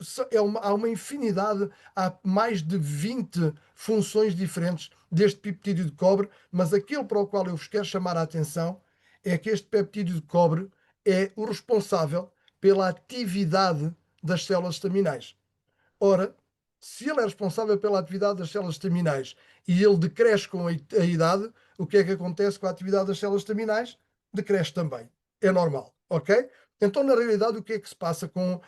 há uma infinidade, há mais de 20 funções diferentes deste peptídeo de cobre, mas aquele para o qual eu vos quero chamar a atenção é que este peptídeo de cobre é o responsável pela atividade das células estaminais. Ora, se ele é responsável pela atividade das células estaminais e ele decresce com a idade, o que é que acontece com a atividade das células estaminais? Decresce também. É normal, ok? Então, na realidade, o que é que se passa com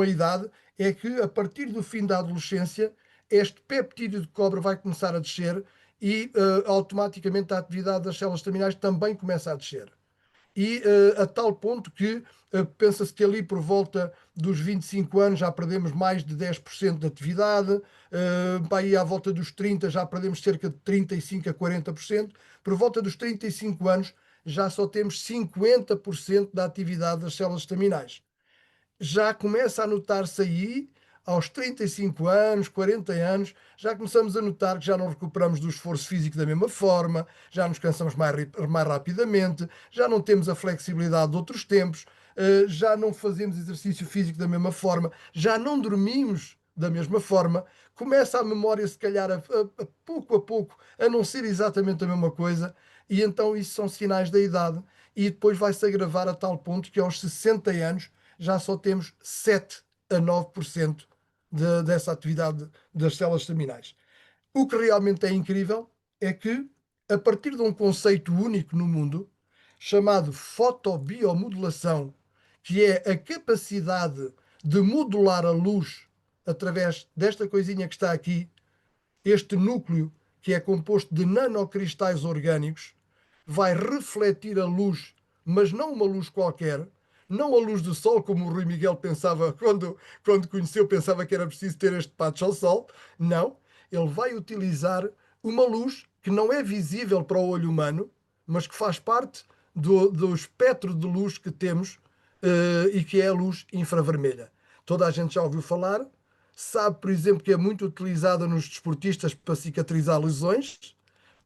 a idade é que, a partir do fim da adolescência, este peptídeo de cobre vai começar a descer e automaticamente a atividade das células estaminais também começa a descer. E a tal ponto que pensa-se que ali por volta dos 25 anos já perdemos mais de 10% de atividade, aí à volta dos 30 já perdemos cerca de 35 a 40%, por volta dos 35 anos já só temos 50% da atividade das células estaminais. Já começa a notar-se aí, aos 35 anos, 40 anos, já começamos a notar que já não recuperamos do esforço físico da mesma forma, já nos cansamos mais rapidamente, já não temos a flexibilidade de outros tempos, já não fazemos exercício físico da mesma forma, já não dormimos da mesma forma, começa a memória, se calhar, a pouco, a não ser exatamente a mesma coisa, e então isso são sinais da idade, e depois vai-se agravar a tal ponto que aos 60 anos já só temos 7 a 9% dessa atividade das células estaminais. O que realmente é incrível é que, a partir de um conceito único no mundo, chamado fotobiomodulação, que é a capacidade de modular a luz através desta coisinha que está aqui, este núcleo que é composto de nanocristais orgânicos, vai refletir a luz, mas não uma luz qualquer, não a luz do sol, como o Rui Miguel pensava quando conheceu, pensava que era preciso ter este patch ao sol. Não, ele vai utilizar uma luz que não é visível para o olho humano, mas que faz parte do espectro de luz que temos, e que é a luz infravermelha. Toda a gente já ouviu falar, sabe, por exemplo, que é muito utilizada nos desportistas para cicatrizar lesões,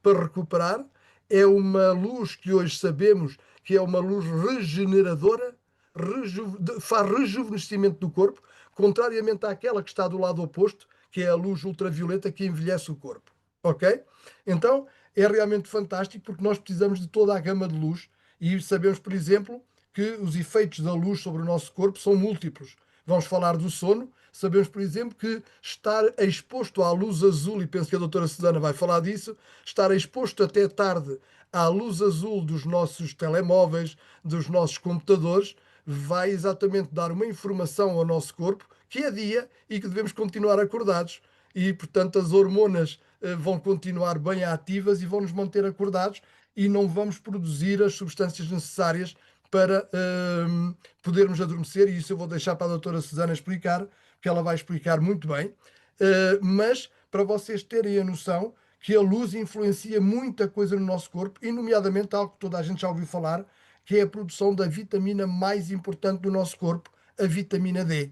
para recuperar. É uma luz que hoje sabemos que é uma luz regeneradora, faz rejuvenescimento do corpo, contrariamente àquela que está do lado oposto, que é a luz ultravioleta que envelhece o corpo. Ok? Então é realmente fantástico porque nós precisamos de toda a gama de luz e sabemos, por exemplo, que os efeitos da luz sobre o nosso corpo são múltiplos. Vamos falar do sono. Sabemos, por exemplo, que estar exposto à luz azul, e penso que a doutora Susana vai falar disso, estar exposto até tarde à luz azul dos nossos telemóveis, dos nossos computadores, vai exatamente dar uma informação ao nosso corpo que é dia e que devemos continuar acordados. E, portanto, as hormonas vão continuar bem ativas e vão nos manter acordados e não vamos produzir as substâncias necessárias para podermos adormecer, e isso eu vou deixar para a doutora Susana explicar, porque ela vai explicar muito bem. Mas para vocês terem a noção que a luz influencia muita coisa no nosso corpo, e nomeadamente algo que toda a gente já ouviu falar, que é a produção da vitamina mais importante do nosso corpo, a vitamina D.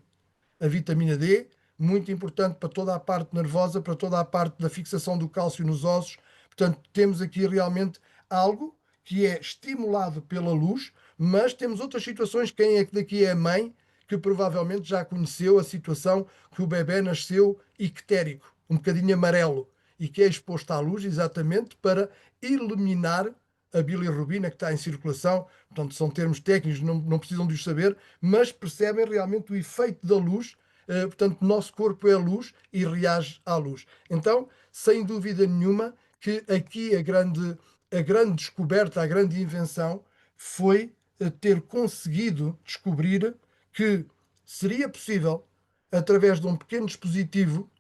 A vitamina D, muito importante para toda a parte nervosa, para toda a parte da fixação do cálcio nos ossos. Portanto, temos aqui realmente algo que é estimulado pela luz, mas temos outras situações. Quem é que daqui é mãe que provavelmente já conheceu a situação que o bebê nasceu ictérico, um bocadinho amarelo, e que é exposto à luz exatamente para eliminar a bilirrubina que está em circulação. Portanto, são termos técnicos, não precisam de os saber, mas percebem realmente o efeito da luz. Portanto, o nosso corpo é a luz e reage à luz. Então, sem dúvida nenhuma, que aqui a grande descoberta, a grande invenção foi ter conseguido descobrir que seria possível, através de um pequeno dispositivo,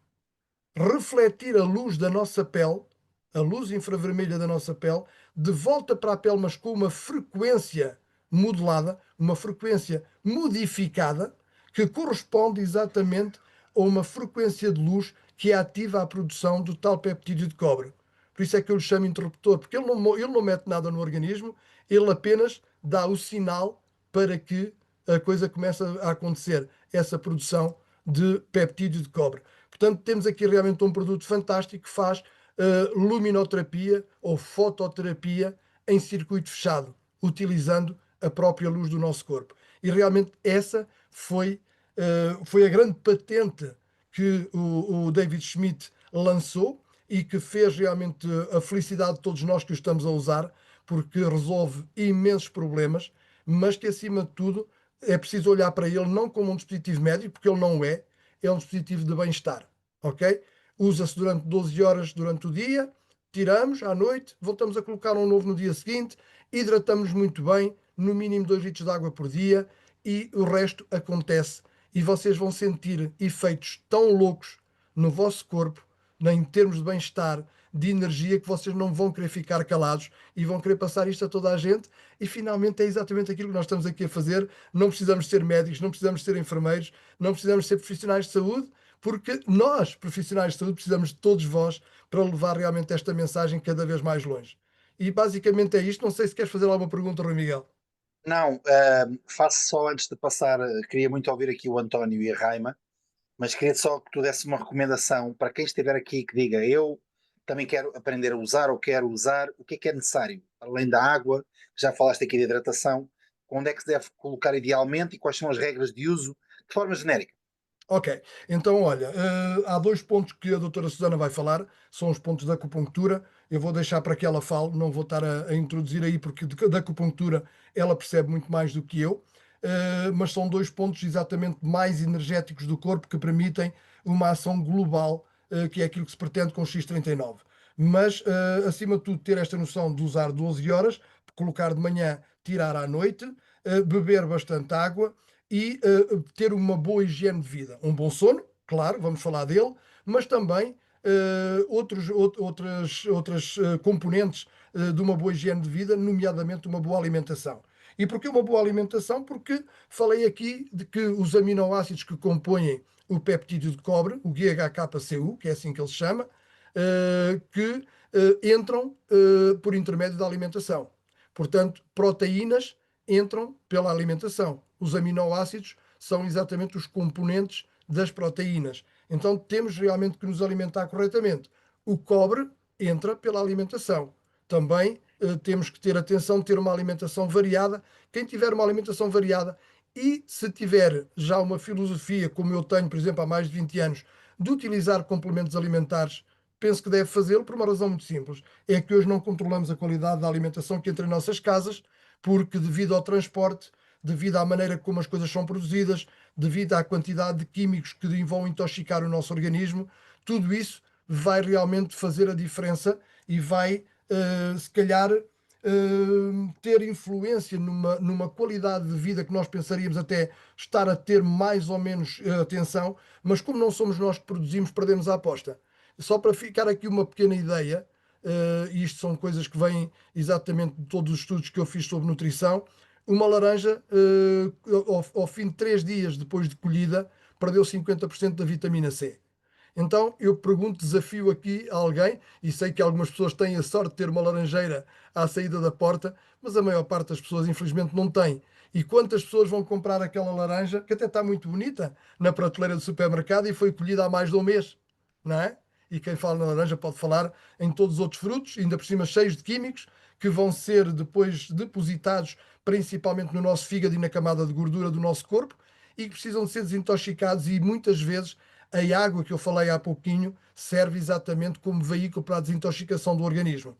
refletir a luz da nossa pele, a luz infravermelha da nossa pele, de volta para a pele, mas com uma frequência modulada, uma frequência modificada, que corresponde exatamente a uma frequência de luz que ativa a produção do tal peptídeo de cobre. Por isso é que eu lhe chamo interruptor, porque ele não mete nada no organismo, ele apenas dá o sinal para que a coisa comece a acontecer, essa produção de peptídeo de cobre. Portanto, temos aqui realmente um produto fantástico que faz luminoterapia ou fototerapia em circuito fechado, utilizando a própria luz do nosso corpo. E realmente essa foi a grande patente que o David Schmidt lançou e que fez realmente a felicidade de todos nós que o estamos a usar, porque resolve imensos problemas, mas que acima de tudo é preciso olhar para ele não como um dispositivo médico, porque ele não é um dispositivo de bem-estar, ok? Usa-se durante 12 horas durante o dia, tiramos à noite, voltamos a colocar um novo no dia seguinte, hidratamos muito bem, no mínimo 2 litros de água por dia, e o resto acontece. E vocês vão sentir efeitos tão loucos no vosso corpo, em termos de bem-estar, de energia, que vocês não vão querer ficar calados e vão querer passar isto a toda a gente. E finalmente é exatamente aquilo que nós estamos aqui a fazer. Não precisamos ser médicos, não precisamos ser enfermeiros, não precisamos ser profissionais de saúde, porque nós, profissionais de saúde, precisamos de todos vós para levar realmente esta mensagem cada vez mais longe. E basicamente é isto. Não sei se queres fazer alguma pergunta, Rui Miguel. Não, faço só antes de passar, queria muito ouvir aqui o António e a Raima, mas queria só que tu desse uma recomendação para quem estiver aqui que diga, eu também quero aprender a usar ou quero usar, o que é necessário? Além da água, já falaste aqui de hidratação, onde é que se deve colocar idealmente e quais são as regras de uso de forma genérica? Ok, então olha, há 2 pontos que a doutora Susana vai falar, são os pontos da acupuntura. Eu vou deixar para que ela fale, não vou estar a introduzir aí, porque da acupuntura ela percebe muito mais do que eu, mas são 2 pontos exatamente mais energéticos do corpo que permitem uma ação global, que é aquilo que se pretende com o X39. Mas, acima de tudo, ter esta noção de usar 12 horas, colocar de manhã, tirar à noite, beber bastante água, e ter uma boa higiene de vida, um bom sono, claro, vamos falar dele, mas também outras componentes de uma boa higiene de vida, nomeadamente uma boa alimentação. E porquê uma boa alimentação? Porque falei aqui de que os aminoácidos que compõem o peptídeo de cobre, o GHKCU, que é assim que ele se chama, que entram por intermédio da alimentação. Portanto, proteínas entram pela alimentação. Os aminoácidos são exatamente os componentes das proteínas. Então temos realmente que nos alimentar corretamente. O cobre entra pela alimentação. Também temos que ter atenção de ter uma alimentação variada. Quem tiver uma alimentação variada e se tiver já uma filosofia, como eu tenho, por exemplo, há mais de 20 anos, de utilizar complementos alimentares, penso que deve fazê-lo por uma razão muito simples. É que hoje não controlamos a qualidade da alimentação que entra em nossas casas, porque devido ao transporte, devido à maneira como as coisas são produzidas, devido à quantidade de químicos que vão intoxicar o nosso organismo, tudo isso vai realmente fazer a diferença e vai, se calhar, ter influência numa qualidade de vida que nós pensaríamos até estar a ter mais ou menos atenção, mas como não somos nós que produzimos, perdemos a aposta. Só para ficar aqui uma pequena ideia, e isto são coisas que vêm exatamente de todos os estudos que eu fiz sobre nutrição, uma laranja, ao fim de 3 dias depois de colhida, perdeu 50% da vitamina C. Então eu pergunto, desafio aqui a alguém, e sei que algumas pessoas têm a sorte de ter uma laranjeira à saída da porta, mas a maior parte das pessoas infelizmente não tem. E quantas pessoas vão comprar aquela laranja, que até está muito bonita, na prateleira do supermercado e foi colhida há mais de um mês, não é? E quem fala na laranja pode falar em todos os outros frutos, ainda por cima cheios de químicos, que vão ser depois depositados principalmente no nosso fígado e na camada de gordura do nosso corpo, e que precisam de ser desintoxicados e muitas vezes a água que eu falei há pouquinho serve exatamente como veículo para a desintoxicação do organismo.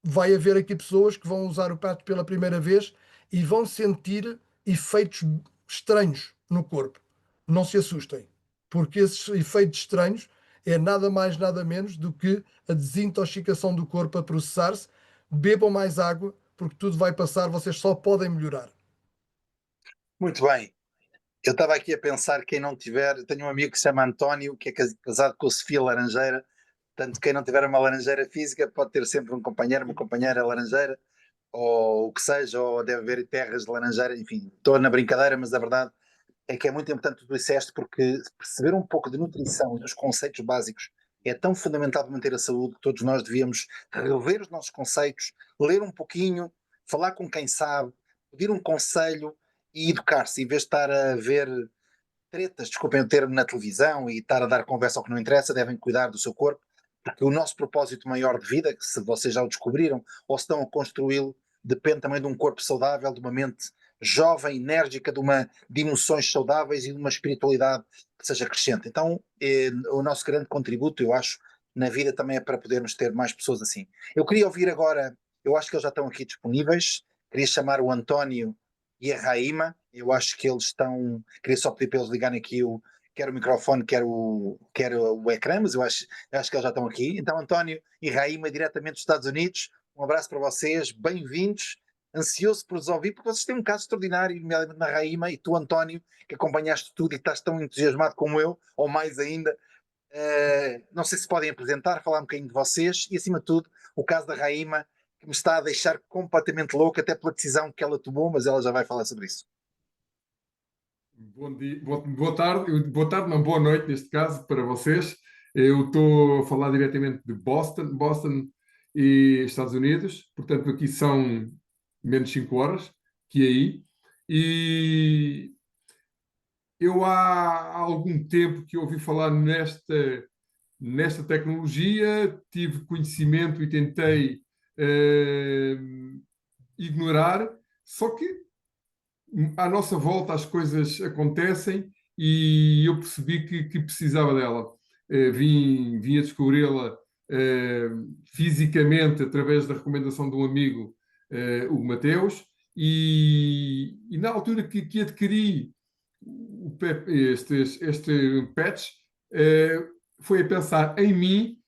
Vai haver aqui pessoas que vão usar o prato pela primeira vez e vão sentir efeitos estranhos no corpo. Não se assustem, porque esses efeitos estranhos é nada mais, nada menos do que a desintoxicação do corpo a processar-se. Bebam mais água, porque tudo vai passar, vocês só podem melhorar. Muito bem. Eu estava aqui a pensar, quem não tiver, tenho um amigo que se chama António, que é casado com a Sofia Laranjeira, portanto, quem não tiver uma laranjeira física pode ter sempre um companheiro, uma companheira laranjeira, ou o que seja, ou deve haver terras de laranjeira, enfim, estou na brincadeira, mas a verdade é que é muito importante tudo disseste, porque perceber um pouco de nutrição e dos conceitos básicos é tão fundamental para manter a saúde que todos nós devíamos rever os nossos conceitos, ler um pouquinho, falar com quem sabe, pedir um conselho e educar-se, em vez de estar a ver tretas, desculpem o termo, na televisão e estar a dar conversa ao que não interessa, devem cuidar do seu corpo, porque o nosso propósito maior de vida, se vocês já o descobriram ou se estão a construí-lo, depende também de um corpo saudável, de uma mente jovem, enérgica, de emoções saudáveis e de uma espiritualidade que seja crescente. Então, o nosso grande contributo, eu acho, na vida também é para podermos ter mais pessoas assim. Eu queria ouvir agora, eu acho que eles já estão aqui disponíveis, queria chamar o António e a Raíma, eu acho que eles estão, queria só pedir para eles ligarem aqui quer o microfone, quer o ecrã, mas eu acho que eles já estão aqui. Então, António e Raíma, diretamente dos Estados Unidos, um abraço para vocês, bem-vindos, ansioso por vos ouvir, porque vocês têm um caso extraordinário, nomeadamente na Raíma, e tu, António, que acompanhaste tudo e estás tão entusiasmado como eu, ou mais ainda. Não sei se podem apresentar, falar um bocadinho de vocês, e acima de tudo, o caso da Raíma, que me está a deixar completamente louco, até pela decisão que ela tomou, mas ela já vai falar sobre isso. Bom dia, boa tarde, não, boa noite neste caso para vocês. Eu estou a falar diretamente de Boston e Estados Unidos, portanto aqui são menos 5 horas que aí. E eu há algum tempo que ouvi falar nesta tecnologia, tive conhecimento e tentei ignorar, só que à nossa volta as coisas acontecem e eu percebi que precisava dela. Vim a descobri-la fisicamente através da recomendação de um amigo, o Mateus, e na altura que adquiri este patch, foi a pensar em mim,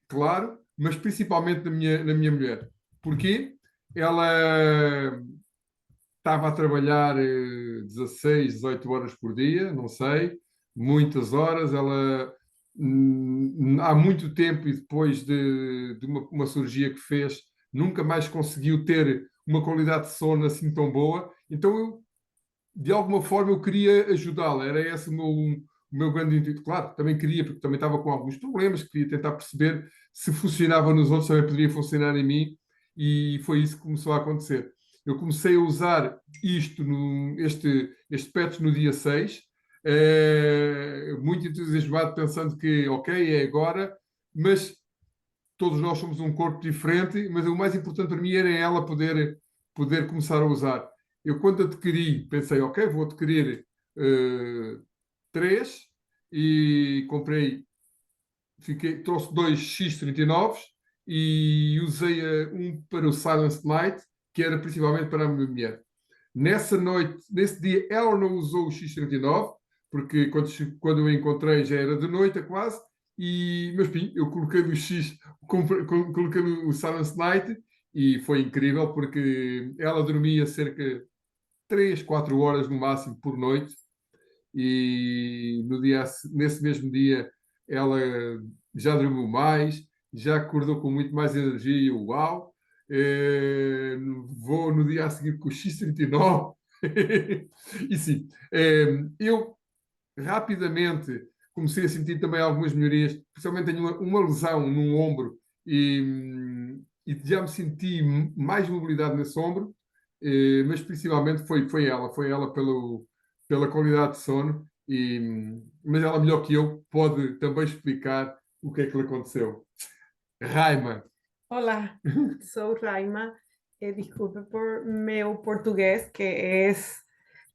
claro, mas principalmente na minha mulher. Porquê? Ela estava a trabalhar 16, 18 horas por dia, não sei, muitas horas. Ela, há muito tempo e depois de uma cirurgia que fez, nunca mais conseguiu ter uma qualidade de sono assim tão boa. Então, de alguma forma, eu queria ajudá-la. Era esse o meu grande intuito. Claro, também queria, porque também estava com alguns problemas, queria tentar perceber se funcionava nos outros, também poderia funcionar em mim, e foi isso que começou a acontecer. Eu comecei a usar este patch no dia 6, muito entusiasmado, pensando que, ok, é agora, mas todos nós somos um corpo diferente, mas o mais importante para mim era ela poder começar a usar. Eu, quando adquiri, pensei, ok, vou adquirir 3 e comprei, trouxe 2 X39 e usei um para o Silent Night, que era principalmente para a minha mulher. Nessa noite, nesse dia, ela não usou o X39, porque quando eu a encontrei já era de noite quase, mas enfim, eu coloquei no X, coloquei no Silent Night e foi incrível porque ela dormia cerca de 3, 4 horas no máximo por noite e nesse mesmo dia ela já dormiu mais, já acordou com muito mais energia. Uau! Vou no dia a seguir com o X39 e sim, eu rapidamente comecei a sentir também algumas melhorias, principalmente tenho uma lesão num ombro e já me senti mais mobilidade nesse ombro, mas principalmente foi ela pela qualidade de sono, mas ela melhor que eu pode também explicar o que é que lhe aconteceu. Raima. Hola, soy Raima. Disculpe por mi portugués, que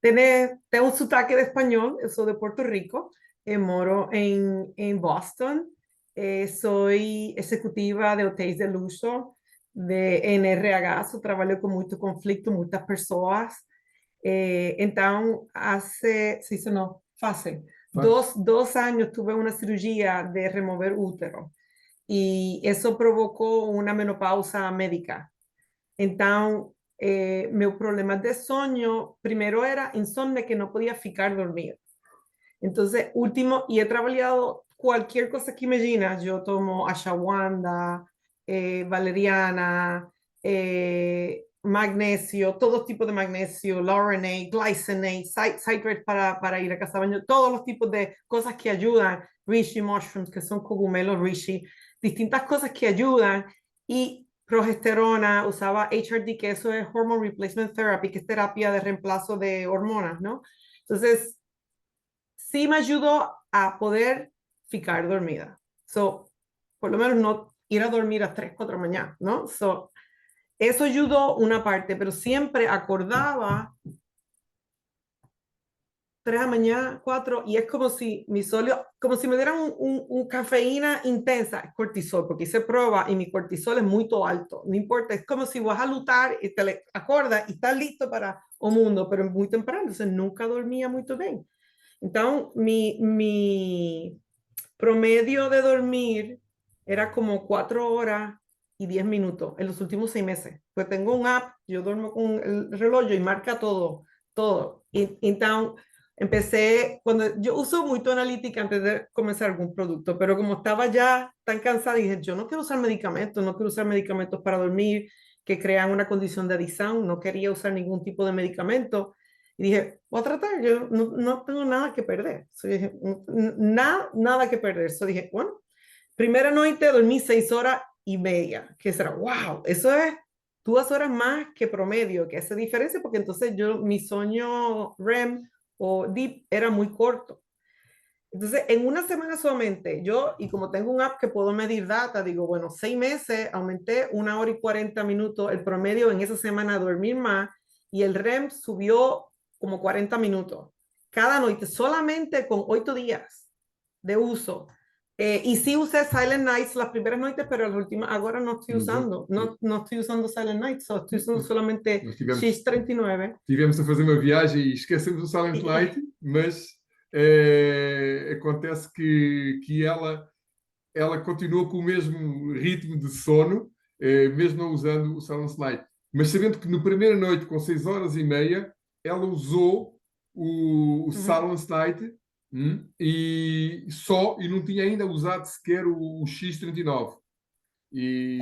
tiene un sotaque de español. Yo soy de Puerto Rico, moro en Boston. Soy ejecutiva de hotéis de lujo en RH, trabajo con mucho conflicto, muchas personas. Entonces, hace dos años tuve una cirugía de remover útero y eso provocó una menopausa médica. Entonces, mi problema de sueño, primero era insomnio, que no podía ficar dormir. Entonces, último, y he trabajado cualquier cosa que me llena. Yo tomo ashwagandha, valeriana, magnesio, todo tipo de magnesio, laurinate, glycinate, citrate para ir a casa baño, todos los tipos de cosas que ayudan, reishi mushrooms, que son cogumelos reishi, distintas cosas que ayudan, y progesterona, usaba HRT, que eso es Hormone Replacement Therapy, que es terapia de reemplazo de hormonas, ¿no? Entonces, sí me ayudó a poder ficar dormida. Por lo menos no ir a dormir a 3, 4 de la mañana, ¿no? Eso ayudó una parte, pero siempre acordaba 3 de la mañana, 4, y es como si como si me dieran un cafeína intensa, cortisol, porque hice prueba y mi cortisol es muy alto, no importa, es como si vas a luchar y te acordas y estás listo para un mundo, pero muy temprano, entonces nunca dormía muy bien. Entonces, mi promedio de dormir era como 4 horas y 10 minutos en los últimos 6 meses. Pues tengo un app, yo duermo con el reloj y marca todo. Y entonces, cuando yo uso mucho analítica antes de comenzar algún producto, pero como estaba ya tan cansada, dije, yo no quiero usar medicamentos para dormir que crean una condición de adicción, no quería usar ningún tipo de medicamento. Y dije, voy a tratar, yo no tengo nada que perder. Dije, nada que perder. Dije, bueno, primera noche dormí 6 horas y media, que será, wow, eso es 2 horas más que promedio, que hace diferencia, porque entonces mi sueño REM o deep era muy corto. Entonces, en una semana solamente, y como tengo un app que puedo medir data, digo, bueno, 6 meses, aumenté 1 hora y 40 minutos el promedio en esa semana a dormir más, y el REM subió como 40 minutos cada noche, solamente con 8 días de uso. Y sí usé Silent Nights las primeras noches, pero las últimas, ahora no estoy usando, no estoy usando Silent Nights, estoy usando solamente X39. Tivemos a fazer uma viagem e esquecemos o Silent Night, mas acontece que ela continua com o mesmo ritmo de sono, mesmo não usando o Silent Night. Mas sabendo que na primeira noite, com 6 horas e meia, ela usou o Silent Night e não tinha ainda usado sequer o X39.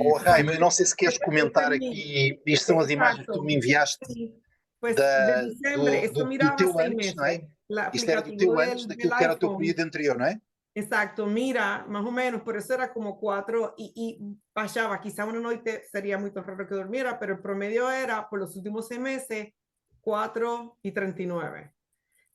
Oh, Raima, eu não sei se queres comentar aqui, isto são as imagens que tu me enviaste Sí. Pues de diciembre, esto do miraba teu 6 antes, não é? meses. El Isto era do aplicativo teu antes, del daquilo que era o teu iPhone. período anterior, não é? Exacto, mira, más o menos, por eso era como 4 y pasaba, quizá una noche sería muy raro que durmiera, pero el promedio era, por los últimos 6 meses, 4:39.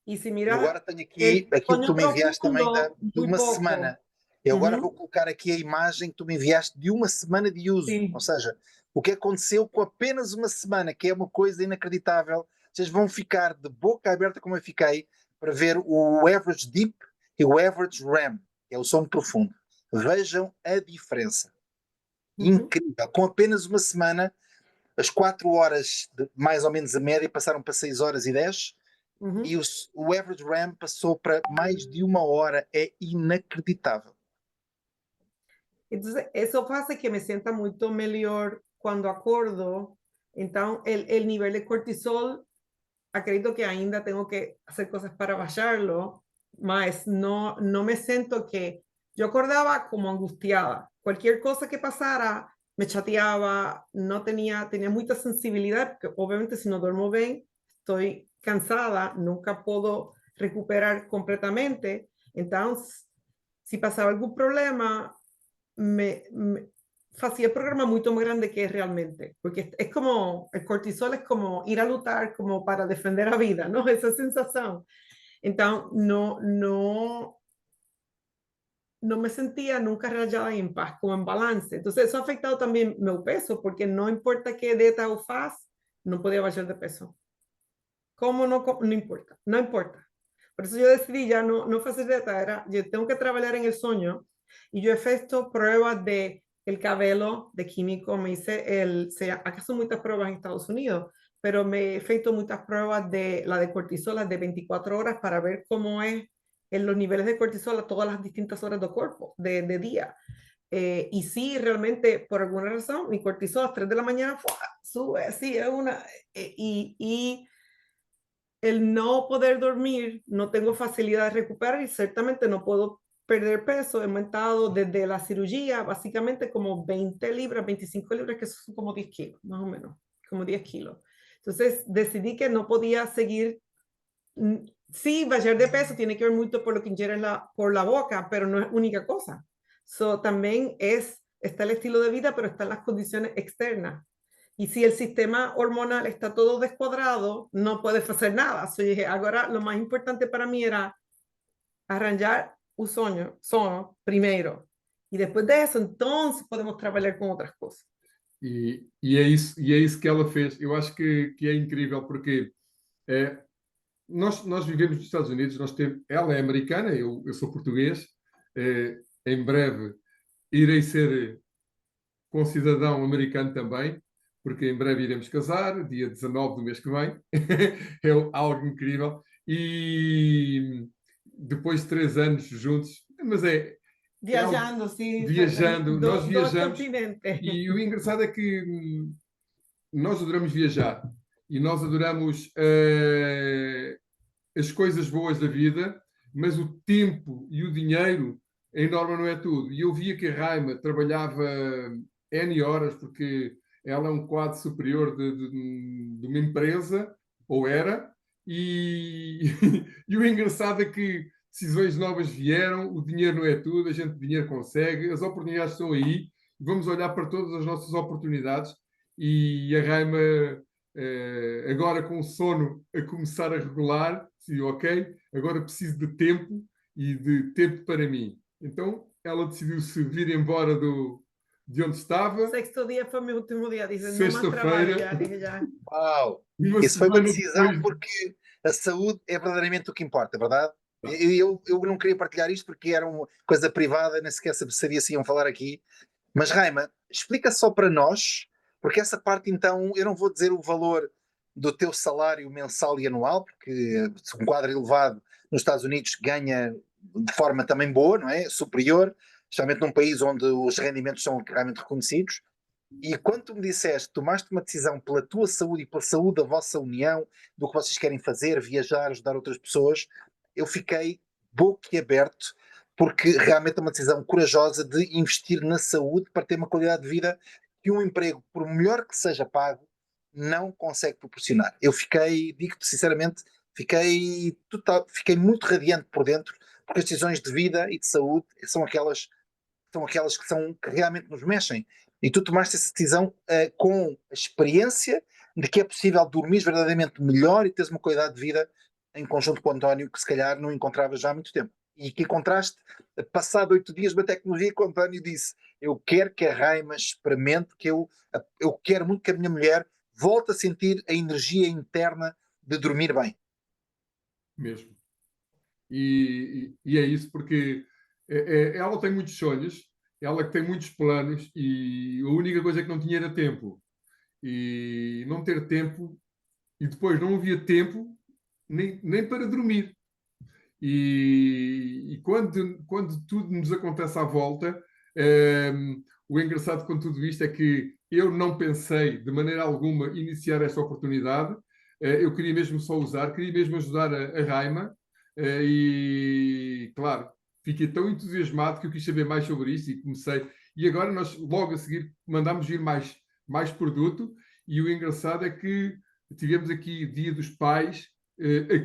Y si Eu mira agora tenho aqui el aquilo que tu sueño me enviaste também profundo, de muy uma poco. semana. Eu agora Ujú. vou colocar aqui a imagem que tu me enviaste de uma semana de uso. Sí. Ou seja, o que aconteceu com apenas uma semana, que é uma coisa inacreditável. Vocês vão ficar de boca aberta como eu fiquei para ver o average deep e o average REM, que é o sono profundo. Vejam a diferença. Ujú. Incrível. Com apenas uma semana, as 4 horas, mais ou menos a média, passaram para 6 horas e 10. Ujú. E o average RAM passou para mais de 1 hora. É inacreditável. Entonces, eso hace que me sienta mucho mejor cuando acordo. Entonces, el nivel de cortisol, acredito que ainda tengo que hacer cosas para bajarlo, mas no me siento que yo acordaba como angustiada. Cualquier cosa que pasara, me chateaba, no tenía mucha sensibilidad, porque obviamente si no duermo bien, estoy cansada, nunca puedo recuperar completamente. Entonces, si pasaba algún problema, me hacía el programa mucho más grande que es realmente, porque es como, el cortisol es como ir a luchar como para defender la vida, ¿no? Esa sensación. Entonces, no me sentía nunca rayada y en paz, como en balance. Entonces, eso ha afectado también mi peso, porque no importa qué dieta o faz, no podía bajar de peso. ¿Cómo no? No importa, no importa. Por eso yo decidí ya no hacer dieta, era, yo tengo que trabajar en el sueño, y yo he hecho pruebas de el cabello, de químico, me hice acá son muchas pruebas en Estados Unidos, pero me he hecho muchas pruebas de la de cortisol, las de 24 horas, para ver cómo es en los niveles de cortisol a todas las distintas horas del cuerpo, de día. Y sí, realmente, por alguna razón, mi cortisol a las 3 de la mañana sube, así, es una, y el no poder dormir, no tengo facilidad de recuperar y ciertamente no puedo perder peso. He aumentado desde la cirugía básicamente como 20 libras, 25 libras, que son como 10 kilos, más o menos, como 10 kilos. Entonces decidí que no podía seguir. Sí, bajar de peso tiene que ver mucho por lo que ingieres por la boca, pero no es única cosa. También está el estilo de vida, pero están las condiciones externas. Y si el sistema hormonal está todo descuadrado, no puedes hacer nada. So, dije, ahora lo más importante para mí era arranjar un sono primero. Y después de eso, entonces podemos trabalhar com outras coisas. E é isso que ela fez. Eu acho que é incrível, porque nós vivemos nos Estados Unidos, ela é americana, eu sou português, em breve irei ser concidadão americano também, porque em breve iremos casar, dia 19 do mês que vem. É algo incrível. E depois de 3 anos juntos, mas Viajando, sim. Viajando, nós viajamos. E o engraçado é que nós adoramos viajar e nós adoramos as coisas boas da vida, mas o tempo e o dinheiro em norma não é tudo. E eu via que a Raima trabalhava N horas, porque ela é um quadro superior de uma empresa, ou era, e o engraçado é que decisões novas vieram, o dinheiro não é tudo, a gente dinheiro consegue, as oportunidades estão aí, vamos olhar para todas as nossas oportunidades, e a Raima, agora com o sono a começar a regular, sim, ok, agora preciso de tempo e de tempo para mim. Então ela decidiu-se vir embora de onde estava. Sexto dia foi o meu último dia, disse, sexta-feira. Uau! Isso foi uma decisão porque a saúde é verdadeiramente o que importa, verdade? Eu não queria partilhar isto porque era uma coisa privada, nem sequer sabia se iam falar aqui. Mas Raima, explica só para nós, porque essa parte então, eu não vou dizer o valor do teu salário mensal e anual, porque um quadro elevado nos Estados Unidos ganha de forma também boa, não é? Superior, especialmente num país onde os rendimentos são realmente reconhecidos. E quando tu me disseste, tomaste uma decisão pela tua saúde e pela saúde da vossa união, do que vocês querem fazer, viajar, ajudar outras pessoas, eu fiquei boquiaberto, porque realmente é uma decisão corajosa de investir na saúde para ter uma qualidade de vida que um emprego, por melhor que seja pago, não consegue proporcionar. Eu digo-te sinceramente, fiquei muito radiante por dentro, porque as decisões de vida e de saúde são aquelas que realmente nos mexem. E tu tomaste essa decisão com a experiência de que é possível dormir verdadeiramente melhor e teres uma qualidade de vida em conjunto com o António, que se calhar não encontravas já há muito tempo. E que encontraste, passado 8 dias, uma tecnologia que o António disse: eu quero que a Raima experimente, que eu quero muito que a minha mulher volte a sentir a energia interna de dormir bem. Mesmo. E é isso, porque ela tem muitos sonhos, ela que tem muitos planos, e a única coisa que não tinha era tempo. E não ter tempo, e depois não havia tempo nem para dormir. E quando tudo nos acontece à volta, o engraçado com tudo isto é que eu não pensei de maneira alguma iniciar esta oportunidade. Eu queria mesmo só usar, queria mesmo ajudar a Raima. E, claro, fiquei tão entusiasmado que eu quis saber mais sobre isto e comecei. E agora nós, logo a seguir, mandámos vir mais produto. E o engraçado é que tivemos aqui Dia dos Pais,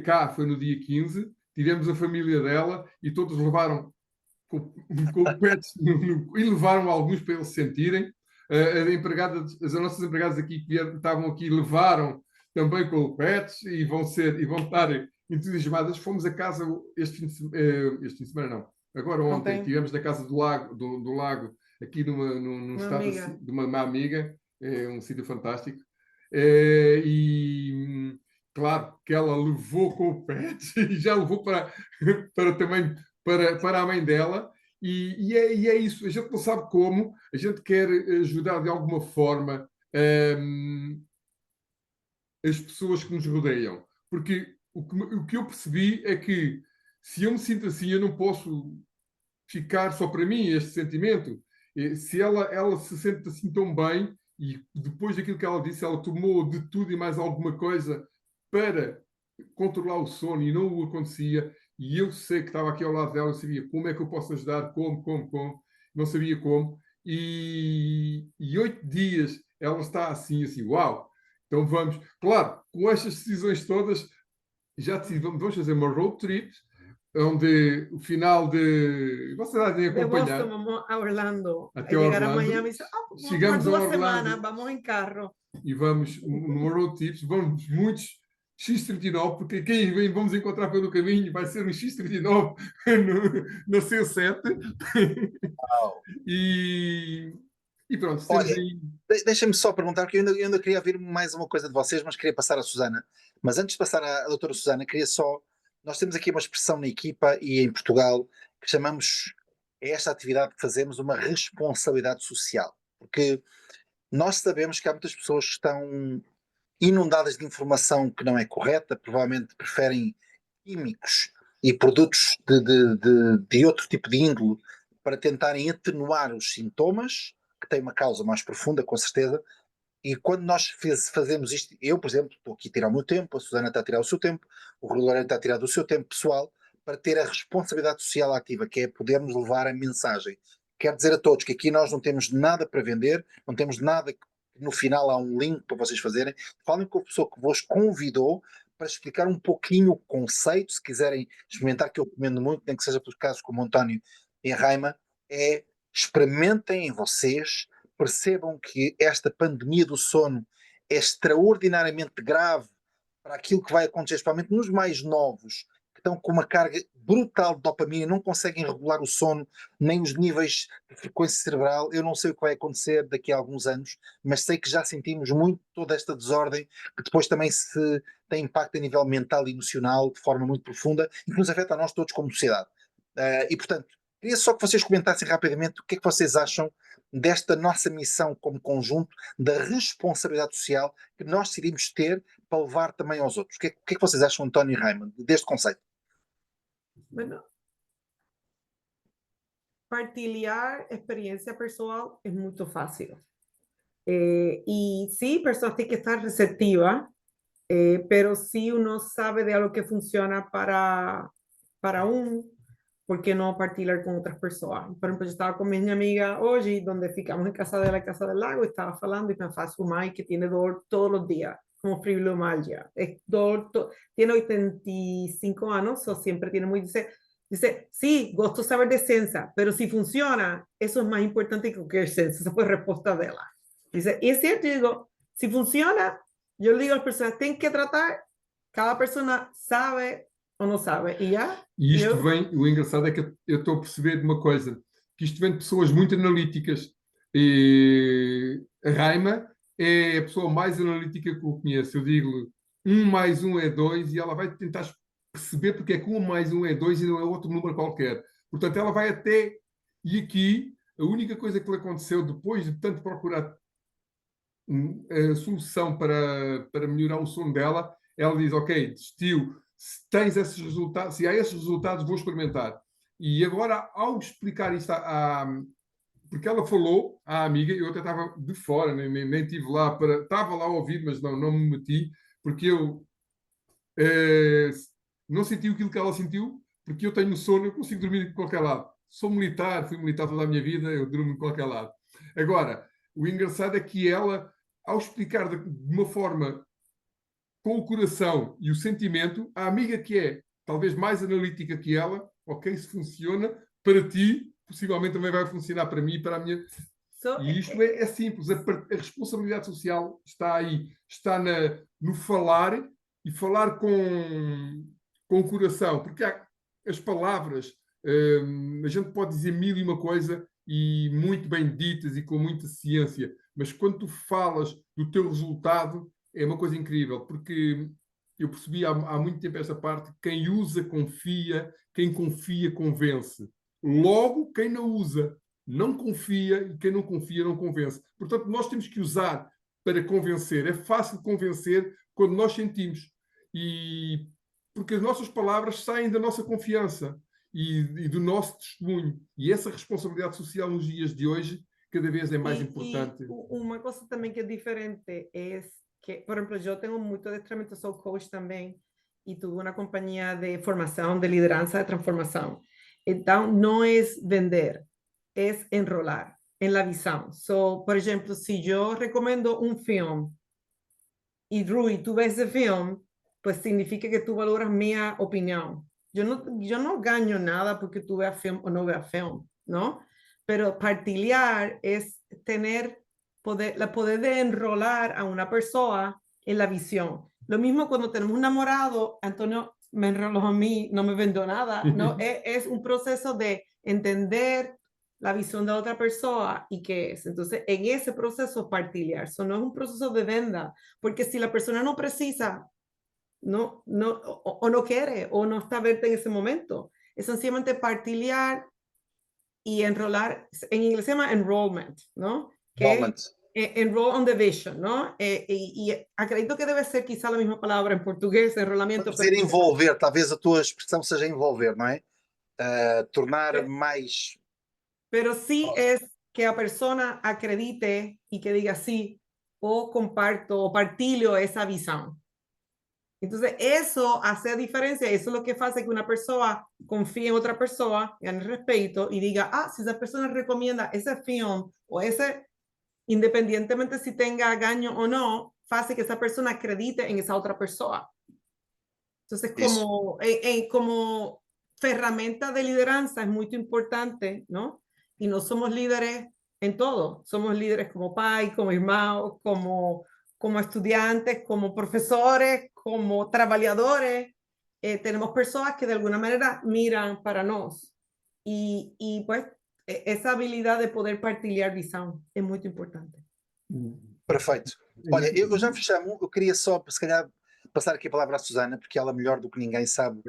cá foi no dia 15, tivemos a família dela e todos levaram com pets e levaram alguns para eles sentirem. As nossas empregadas aqui que estavam aqui levaram também com pets e vão estar entusiasmadas. Fomos a casa este fim de semana, não. Agora ontem estivemos na casa do lago aqui num estado assim, de uma amiga, um sítio fantástico. E claro que ela levou com o pet e já levou também para a mãe dela. E é isso, a gente não sabe como, a gente quer ajudar de alguma forma as pessoas que nos rodeiam, porque o que eu percebi é que se eu me sinto assim, eu não posso ficar só para mim este sentimento. Se ela se sente assim tão bem, e depois daquilo que ela disse, ela tomou de tudo e mais alguma coisa para controlar o sono e não o acontecia, e eu sei que estava aqui ao lado dela, eu sabia como é que eu posso ajudar, como, não sabia como, e 8 dias ela está assim, uau, então vamos, claro, com estas decisões todas, já decidimos, vamos fazer uma road trip, onde o final de... Vocês devem acompanhar. De Boston, vamos a Orlando. Até llegar Orlando. a Miami. Vamos Chegamos por a 2 Orlando. semanas, vamos em carro. E vamos numa road trip, vamos muitos X39, porque quem vamos encontrar pelo caminho vai ser um X39 na C7. E pronto, Olha, aí... deixa-me só perguntar, porque eu ainda queria ouvir mais uma coisa de vocês, mas queria passar à Susana. Mas antes de passar à doutora Susana, queria só... Nós temos aqui uma expressão na equipa e em Portugal que chamamos a esta atividade que fazemos uma responsabilidade social. Porque nós sabemos que há muitas pessoas que estão inundadas de informação que não é correta, provavelmente preferem químicos e produtos de outro tipo de índole para tentarem atenuar os sintomas, que têm uma causa mais profunda, com certeza. E quando nós fazemos isto, eu, por exemplo, estou aqui a tirar o meu tempo, a Susana está a tirar o seu tempo, o Rui Loureiro está a tirar o seu tempo pessoal, para ter a responsabilidade social ativa, que é podermos levar a mensagem. Quero dizer a todos que aqui nós não temos nada para vender, não temos nada que no final há um link para vocês fazerem. Falem com a pessoa que vos convidou para explicar um pouquinho o conceito, se quiserem experimentar, que eu recomendo muito, nem que seja por casos como o António e a Raima, experimentem em vocês, percebam que esta pandemia do sono é extraordinariamente grave para aquilo que vai acontecer, especialmente nos mais novos, que estão com uma carga brutal de dopamina, não conseguem regular o sono, nem os níveis de frequência cerebral. Eu não sei o que vai acontecer daqui a alguns anos, mas sei que já sentimos muito toda esta desordem, que depois também se tem impacto a nível mental e emocional de forma muito profunda, e que nos afeta a nós todos como sociedade. E portanto, queria só que vocês comentassem rapidamente o que é que vocês acham desta nossa missão como conjunto, da responsabilidade social que nós decidimos ter para levar também aos outros. O que é que vocês acham, António e Raima, deste conceito? Bueno, partilhar experiencia pessoal es muy fácil. Y sí, personas tienen que estar receptivas, pero si uno sabe de algo que funciona para ¿por qué no partilhar con otras personas? Por ejemplo, yo estaba con mi amiga hoy, donde ficamos en casa de la Casa del Lago, y estaba hablando y me faz su mãe que tiene dolor todos los días, como fibromialgia. Tiene 85 años, o siempre tiene muy... Dice, sí, gosto de saber de ciencia, pero si funciona, eso es más importante que cualquier ciencia. Esa fue la respuesta de ella. Dice, y es cierto, yo digo, si funciona, yo le digo a las personas, tienen que tratar, cada persona sabe ou não sabe, e já? E isto Eu- vem, o engraçado é que eu estou a perceber de uma coisa, que isto vem de pessoas muito analíticas. E a Raima é a pessoa mais analítica que eu conheço. Eu digo-lhe 1 mais 1 é 2 e ela vai tentar perceber porque é que 1 mais 1 é 2 e não é outro número qualquer. Portanto, ela vai até... E aqui, a única coisa que lhe aconteceu depois de tanto procurar a solução para melhorar o sono dela, ela diz, ok, desistiu, se tens esses resultados, se há esses resultados, vou experimentar. E agora, ao explicar isto porque ela falou à amiga, eu até estava de fora, nem estive lá estava lá a ouvir, mas não me meti, porque eu não senti aquilo que ela sentiu, porque eu tenho sono, eu consigo dormir de qualquer lado. Sou militar, fui militar toda a minha vida, eu durmo de qualquer lado. Agora, o engraçado é que ela, ao explicar de uma forma com o coração e o sentimento, a amiga que é talvez mais analítica que ela, ok, se funciona, para ti, possivelmente também vai funcionar para mim e para a minha... E isto é simples, a responsabilidade social está aí, está no falar e falar com o coração, porque as palavras, a gente pode dizer 1000 e uma coisa e muito bem ditas e com muita ciência, mas quando tu falas do teu resultado é uma coisa incrível, porque eu percebi há muito tempo esta parte, quem usa confia, quem confia convence. Logo, quem não usa não confia e quem não confia não convence. Portanto, nós temos que usar para convencer. É fácil convencer quando nós sentimos. E porque as nossas palavras saem da nossa confiança e do nosso testemunho. E essa responsabilidade social nos dias de hoje cada vez é mais importante. Uma coisa também que é diferente é que, por exemplo, eu tenho muito adestramento, sou coach também, e tuve uma companhia de formação, de liderança, de transformação. Então, não é vender, é enrolar em la visão. So, por exemplo, se eu recomendo um filme e Rui, tu ves esse filme, pues significa que tu valoras minha opinião. Eu não ganho nada porque tu veas filme ou não veas filme, ¿no? Pero partilhar es tener poder de enrolar a una persona en la visión. Lo mismo cuando tenemos un enamorado, Antonio me enroló a mí, no me vendió nada, ¿no? Es un proceso de entender la visión de otra persona y qué es. Entonces, en ese proceso partilhar, eso no es un proceso de venda, porque si la persona no precisa, no quiere o no está verte en ese momento, es sencillamente partilhar y enrolar, en inglés se llama enrollment, ¿no? Enrollment. Enroll on the vision, ¿no? Y acredito que debe ser quizá la misma palabra en portugués, enrolamento. Vamos dizer envolver, talvez a tua expressão seja envolver, não é? Tornar mais... Pero sí es que a persona acredite y que diga sí, o comparto, o partilho esa visión. Entonces, eso hace diferencia, eso es lo que hace que una persona confíe en otra persona, gane respeto y diga, si esa persona recomienda ese film o ese, independientemente si tenga gaño o no, hace que esa persona acredite en esa otra persona. Entonces, como herramienta de lideranza es muy importante, ¿no? Y no somos líderes en todo, somos líderes como pai, como hermanos, como estudiantes, como profesores, como trabajadores, tenemos personas que de alguna manera miran para nós. Y pues essa habilidade de poder partilhar visão é muito importante. Perfeito. Olha, eu já fechamos, eu queria só, se calhar, passar aqui a palavra à Susana, porque ela melhor do que ninguém sabe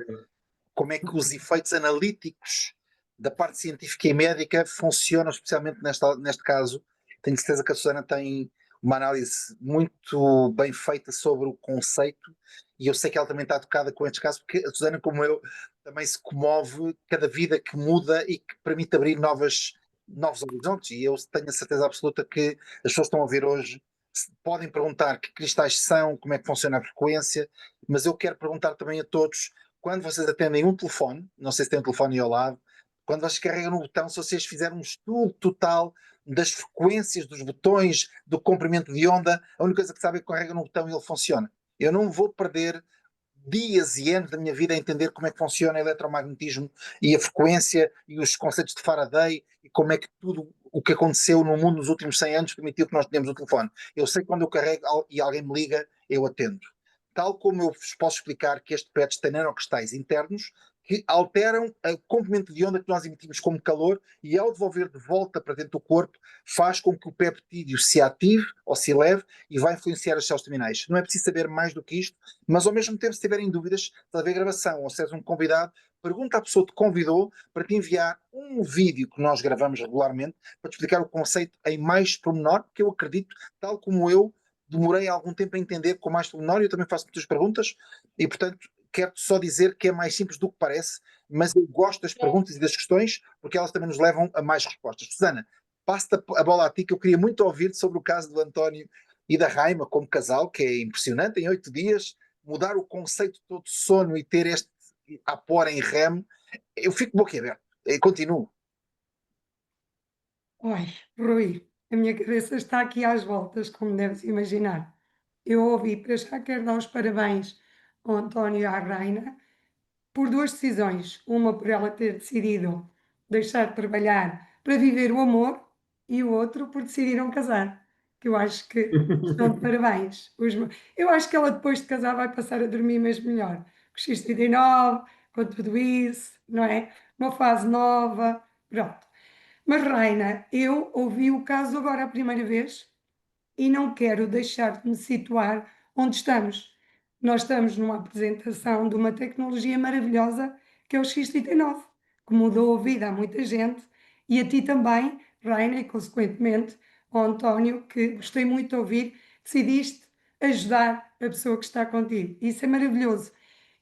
como é que os efeitos analíticos da parte científica e médica funcionam, especialmente neste caso. Tenho certeza que a Susana tem uma análise muito bem feita sobre o conceito e eu sei que ela também está tocada com estes casos, porque a Susana, como eu, também se comove cada vida que muda e que permite abrir novos horizontes, e eu tenho a certeza absoluta que as pessoas que estão a ver hoje podem perguntar que cristais são, como é que funciona a frequência, mas eu quero perguntar também a todos, quando vocês atendem um telefone, não sei se tem um telefone aí ao lado, quando vocês carregam no botão, se vocês fizerem um estudo total das frequências dos botões, do comprimento de onda, a única coisa que sabem é que carregam no botão e ele funciona. Eu não vou perder dias e anos da minha vida a entender como é que funciona o eletromagnetismo e a frequência e os conceitos de Faraday e como é que tudo o que aconteceu no mundo nos últimos 100 anos permitiu que nós tenhamos o telefone. Eu sei que quando eu carrego e alguém me liga, eu atendo. Tal como eu vos posso explicar que este PET tem nanocristais internos que alteram o comprimento de onda que nós emitimos como calor e ao devolver de volta para dentro do corpo faz com que o peptídeo se ative ou se eleve e vai influenciar as células terminais. Não é preciso saber mais do que isto, mas ao mesmo tempo, se tiverem dúvidas, se haver gravação ou se és um convidado, pergunta à pessoa que te convidou para te enviar um vídeo que nós gravamos regularmente para te explicar o conceito em mais pormenor, porque eu acredito, tal como eu, demorei algum tempo a entender com mais pormenor e eu também faço muitas perguntas e, portanto, quero-te só dizer que é mais simples do que parece, mas eu gosto das perguntas e das questões porque elas também nos levam a mais respostas. Susana, passo-te a bola a ti, que eu queria muito ouvir sobre o caso do António e da Raima como casal, que é impressionante, em 8 dias, mudar o conceito todo de sono e ter este a pôr em REM, eu fico boquiaberto. E continuo. Oi, Rui, a minha cabeça está aqui às voltas, como deves imaginar. Eu ouvi, para já quero dar os parabéns ao António e à Raina por duas decisões. Uma por ela ter decidido deixar de trabalhar para viver o amor e o outro por decidiram casar. Que eu acho que estão de parabéns. Eu acho que ela depois de casar vai passar a dormir mesmo melhor. Com X39, com tudo isso, não é? Uma fase nova, pronto. Mas, Raina, eu ouvi o caso agora a primeira vez e não quero deixar de me situar onde estamos. Nós estamos numa apresentação de uma tecnologia maravilhosa que é o X39, que mudou a vida a muita gente e a ti também, Raina, e consequentemente ao António, que gostei muito de ouvir, decidiste ajudar a pessoa que está contigo. Isso é maravilhoso.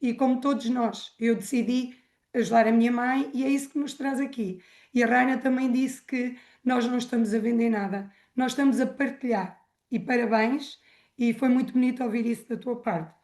E como todos nós, eu decidi ajudar a minha mãe e é isso que nos traz aqui. E a Raina também disse que nós não estamos a vender nada, nós estamos a partilhar. E parabéns, e foi muito bonito ouvir isso da tua parte.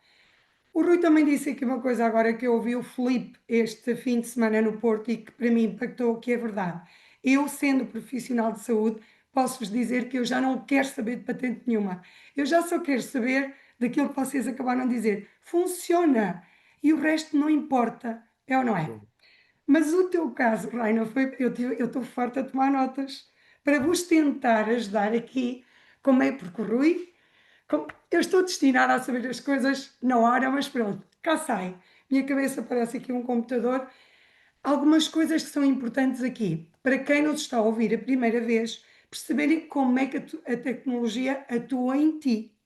O Rui também disse aqui uma coisa agora que eu ouvi o Filipe este fim de semana no Porto e que para mim impactou, que é verdade. Eu, sendo profissional de saúde, posso-vos dizer que eu já não quero saber de patente nenhuma. Eu já só quero saber daquilo que vocês acabaram de dizer. Funciona! E o resto não importa, é ou não é? Mas o teu caso, Raina, foi. Eu estou farta a tomar notas para vos tentar ajudar aqui. Como é? Porque o Rui, eu estou destinada a saber as coisas na hora, mas pronto, cá sai. Minha cabeça parece aqui um computador. Algumas coisas que são importantes aqui, para quem nos está a ouvir a primeira vez, perceberem como é que a tecnologia atua em ti.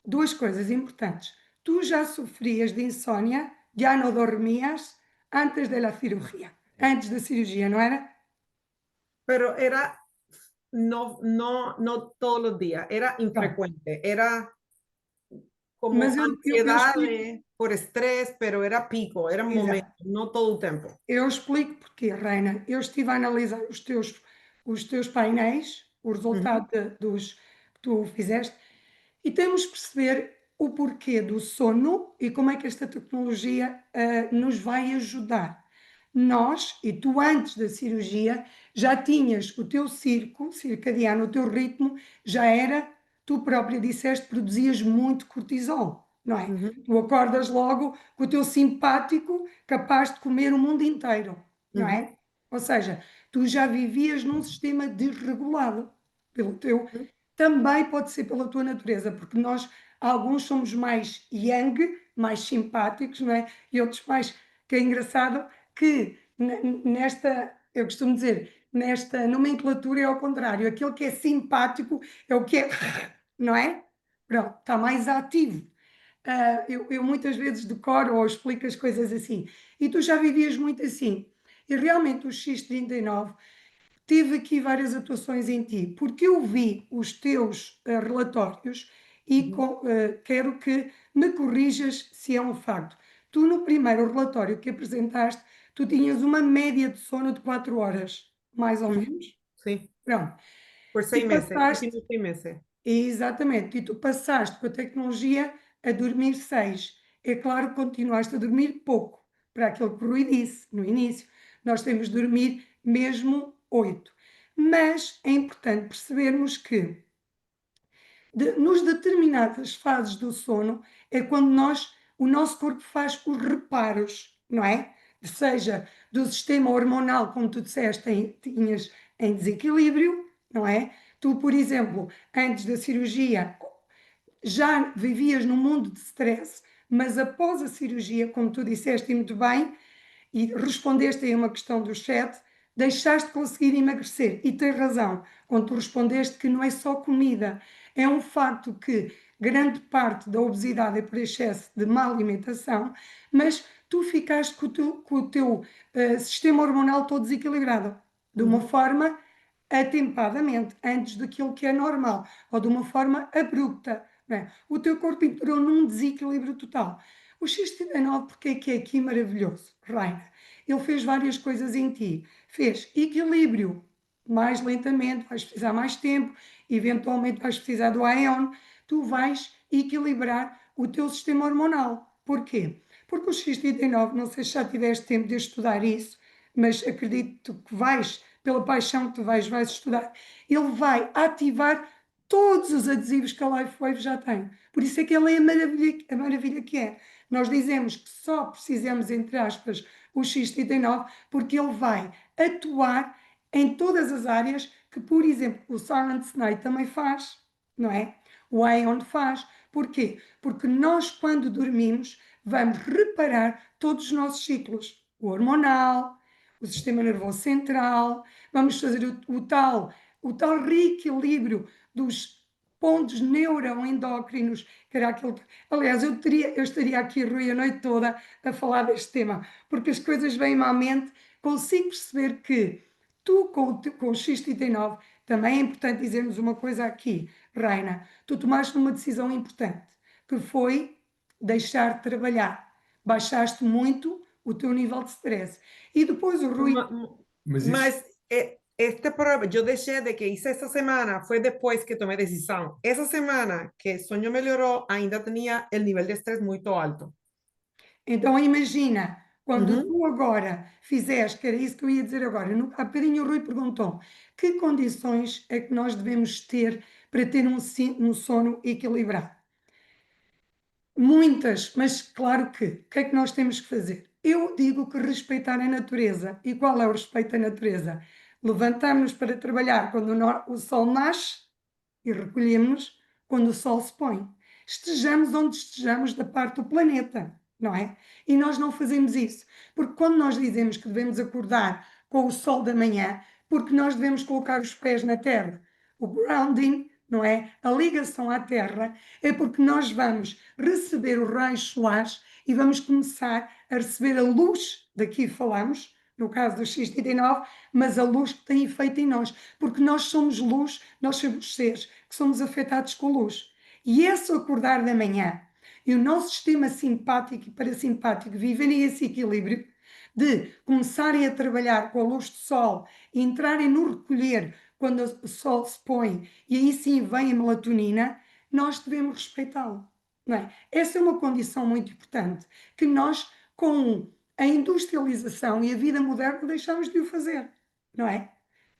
Duas coisas importantes. Tu já sofrias de insónia, já não dormias antes da cirurgia. Antes da cirurgia, não era? Pero era no todos los días, era infrecuente, era como Mas eu ansiedad explico. por estrés, pero era pico, era Exato. momento, no todo el tiempo. Eu explico porquê, Reina. Eu estive a analisar os teus painéis, o resultado dos que tu fizeste, e temos que perceber o porquê do sono e como é que esta tecnologia nos vai ajudar. Nós, e tu antes da cirurgia, já tinhas o teu circadiano, o teu ritmo, já era, tu própria disseste, produzias muito cortisol, não é? Tu acordas logo com o teu simpático capaz de comer o mundo inteiro, não é? Ou seja, tu já vivias num sistema desregulado pelo teu. Também pode ser pela tua natureza, porque nós, alguns somos mais yang, mais simpáticos, não é? E outros mais, que é engraçado, que nesta, eu costumo dizer, nesta nomenclatura é ao contrário, aquele que é simpático é o que é, não é? Pronto, está mais ativo. Eu muitas vezes decoro ou explico as coisas assim. E tu já vivias muito assim. E realmente o X39 tive aqui várias atuações em ti, porque eu vi os teus relatórios e quero que me corrijas se é um facto. Tu, no primeiro relatório que apresentaste, tu tinhas uma média de sono de 4 horas, mais ou menos. Sí, Pronto. por E 6 meses, passaste, últimos 6 meses. exatamente, e tu passaste com a tecnologia a dormir 6. É claro que continuaste a dormir pouco, para aquilo que o Rui disse no início, Nós temos de dormir mesmo 8. Mas é importante percebermos que nos determinadas fases do sono é quando o nosso corpo faz os reparos, não é? Seja do sistema hormonal, como tu disseste, tinhas em desequilíbrio, não é? Tu, por exemplo, antes da cirurgia já vivias num mundo de stress, mas após a cirurgia, como tu disseste e muito bem, e respondeste aí uma questão do chat, deixaste de conseguir emagrecer. E tens razão, quando tu respondeste que não é só comida, é um facto que grande parte da obesidade é por excesso de má alimentação, mas tu ficaste com o teu sistema hormonal todo desequilibrado, de uma forma atempadamente, antes daquilo que é normal, ou de uma forma abrupta. Não é? O teu corpo entrou num desequilíbrio total. O X39, porque é que é aqui maravilhoso, Raina? Ele fez várias coisas em ti. Fez equilíbrio, mais lentamente, vais precisar mais tempo, eventualmente vais precisar do Aeon, tu vais equilibrar o teu sistema hormonal. Porquê? Porque o X39, não sei se já tiveste tempo de estudar isso, mas acredito que vais, pela paixão que tu vais estudar, ele vai ativar todos os adesivos que a LifeWave já tem. Por isso é que ele é a maravilha que é. Nós dizemos que só precisamos, entre aspas, o X39, porque ele vai atuar em todas as áreas que, por exemplo, o Silent Night também faz, não é? O Aeon faz. Porquê? Porque nós, quando dormimos, vamos reparar todos os nossos ciclos. O hormonal, o sistema nervoso central, vamos fazer o tal reequilíbrio dos pontos neuroendócrinos, que era aquilo que... Aliás, eu estaria aqui, Rui, a noite toda a falar deste tema, porque as coisas vêm-me à mente, consigo perceber que tu, com o X39, também é importante dizermos uma coisa aqui, Raina, tu tomaste uma decisão importante, que foi deixar de trabalhar. Baixaste muito o teu nível de stress. E depois o Rui... Mas isso, Mas este problema, yo dejé de que hice esta semana, fue después que tomé decisión. Esa semana que el sueño melhoró, ainda tenía el nivel de estrés muy alto. Então imagina, quando Uhum. tu agora fizeste, que era isso que eu ia dizer agora, há bocadinho o Rui perguntou, que condições é que nós devemos ter para ter um sono equilibrado? Muitas, mas claro que, o que é que nós temos que fazer? Eu digo que respeitar a natureza. E qual é o respeito à natureza? Levantamos-nos para trabalhar quando o sol nasce e recolhemos-nos quando o sol se põe. Estejamos onde estejamos da parte do planeta, não é? E nós não fazemos isso. Porque quando nós dizemos que devemos acordar com o sol da manhã, porque nós devemos colocar os pés na terra, o grounding, não é? A ligação à terra, é porque nós vamos receber os raios solares e vamos começar a receber a luz, daqui falamos, no caso do X39, mas a luz que tem efeito em nós, porque nós somos luz, nós somos seres que somos afetados com luz. E esse acordar da manhã e o nosso sistema simpático e parasimpático viverem esse equilíbrio de começarem a trabalhar com a luz do sol e entrarem no recolher quando o sol se põe e aí sim vem a melatonina, nós devemos respeitá-lo. Não é? Essa é uma condição muito importante que nós, com a industrialização e a vida moderna, deixamos de o fazer, não é?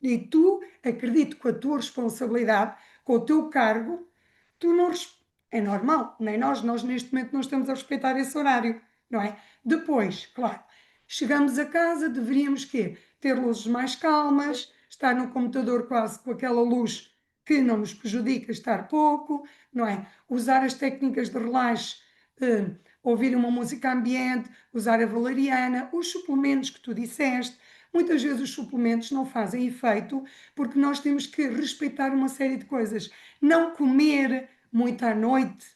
E tu, acredito, com a tua responsabilidade, com o teu cargo, tu não... É normal, nem nós neste momento não estamos a respeitar esse horário, não é? Depois, claro, chegamos a casa, deveríamos quê? Ter luzes mais calmas, estar no computador quase com aquela luz que não nos prejudica estar pouco, não é? Usar as técnicas de relaxe, ouvir uma música ambiente, usar a valeriana, os suplementos que tu disseste. Muitas vezes os suplementos não fazem efeito porque nós temos que respeitar uma série de coisas. Não comer muito à noite,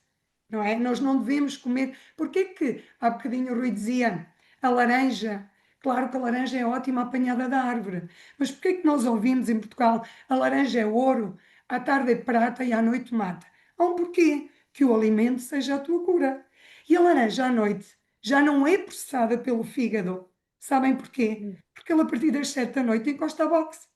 não é? Nós não devemos comer. Porquê que, há bocadinho o Rui dizia, a laranja, claro que a laranja é ótima apanhada da árvore, mas porquê que nós ouvimos em Portugal a laranja é ouro, à tarde é prata e à noite mata? Há um porquê, que o alimento seja a tua cura. E a laranja à noite já não é processada pelo fígado. Sabem porquê? Porque ele a partir das 7 da noite encosta a boxe.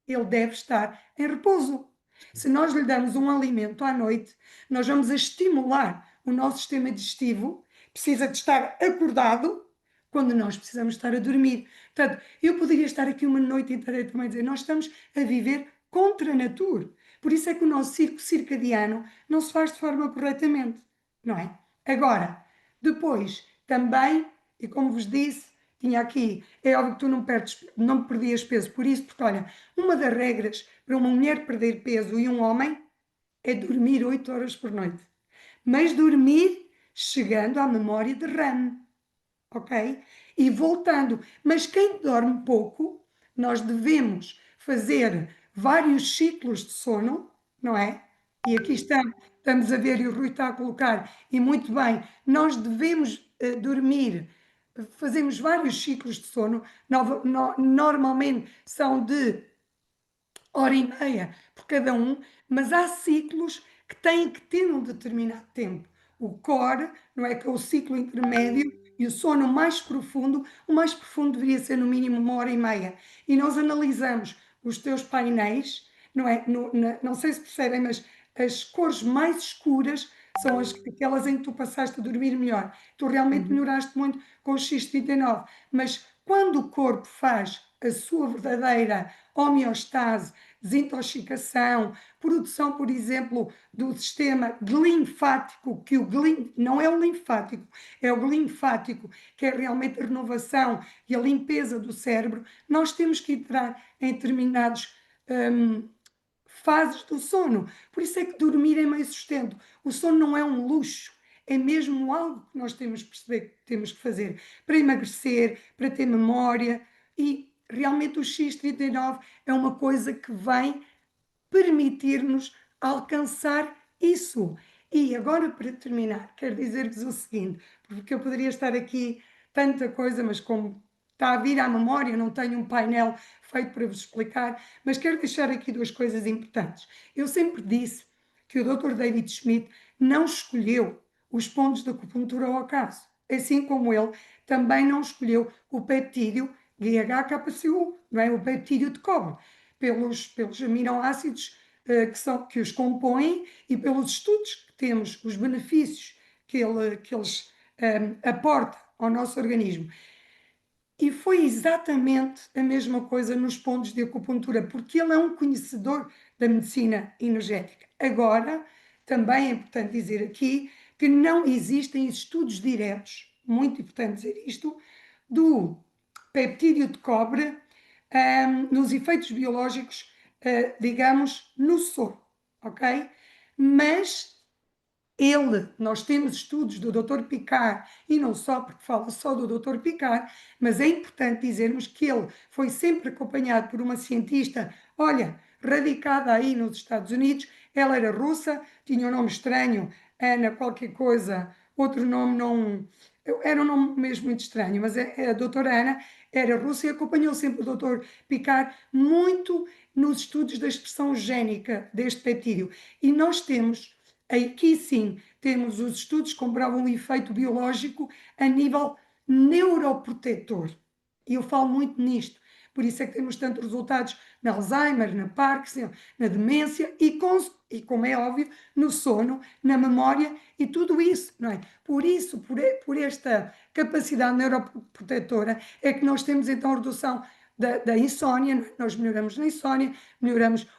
Ele deve estar em repouso. Se nós lhe damos um alimento à noite, nós vamos a estimular o nosso sistema digestivo, precisa de estar acordado, quando nós precisamos estar a dormir. Portanto, eu poderia estar aqui uma noite inteira também a dizer, nós estamos a viver contra a natura. Por isso é que o nosso ciclo circadiano não se faz de forma corretamente, não é? Agora, depois, também, e como vos disse, tinha aqui, é óbvio que tu não perdias peso por isso, porque olha, uma das regras para uma mulher perder peso e um homem é dormir 8 horas por noite. Mas dormir chegando à memória de REM, ok? E voltando. Mas quem dorme pouco, nós devemos fazer vários ciclos de sono, não é? E aqui estamos a ver, e o Rui está a colocar, e muito bem, nós devemos dormir, fazemos vários ciclos de sono, normalmente são de hora e meia por cada um, mas há ciclos que têm que ter um determinado tempo. O core, não é, que é o ciclo intermédio, e o sono mais profundo, o mais profundo deveria ser no mínimo uma hora e meia. E nós analisamos os teus painéis, não é? Não sei se percebem, mas as cores mais escuras são aquelas em que tu passaste a dormir melhor. Tu realmente melhoraste muito com o X39, mas quando o corpo faz a sua verdadeira homeostase, desintoxicação, produção, por exemplo, do sistema linfático, que não é o linfático, é o linfático, que é realmente a renovação e a limpeza do cérebro, nós temos que entrar em determinados fases do sono. Por isso é que dormir é meio sustento. O sono não é um luxo, é mesmo algo que nós temos que perceber que temos que fazer para emagrecer, para ter memória, e realmente o X39 é uma coisa que vem permitir-nos alcançar isso. E agora, para terminar, quero dizer-vos o seguinte, porque eu poderia estar aqui tanta coisa, mas como está a vir à memória, não tenho um painel feito para vos explicar, mas quero deixar aqui duas coisas importantes. Eu sempre disse que o Dr. David Schmidt não escolheu os pontos da acupuntura ao acaso, assim como ele também não escolheu o peptídeo GHKCU, não é? O peptídeo de cobre, pelos aminoácidos que os compõem e pelos estudos que temos, os benefícios que eles aportam ao nosso organismo. E foi exatamente a mesma coisa nos pontos de acupuntura, porque ele é um conhecedor da medicina energética. Agora, também é importante dizer aqui que não existem estudos diretos, muito importante dizer isto, do peptídeo de cobre nos efeitos biológicos, digamos, no sono, ok? Mas nós temos estudos do Dr. Picard, e não só porque fala só do Dr. Picard, mas é importante dizermos que ele foi sempre acompanhado por uma cientista, olha, radicada aí nos Estados Unidos, ela era russa, tinha um nome estranho, Ana qualquer coisa, outro nome não... Era um nome mesmo muito estranho, mas a doutora Ana era russa e acompanhou sempre o Dr. Picard muito nos estudos da expressão génica deste peptídeo. E nós temos... Aqui sim, temos os estudos que comprovam o efeito biológico a nível neuroprotetor. E eu falo muito nisto. Por isso é que temos tantos resultados na Alzheimer, na Parkinson, na demência e como é óbvio, no sono, na memória e tudo isso, não é? Por isso, por esta capacidade neuroprotetora, é que nós temos então a redução da insónia, nós melhoramos na insónia,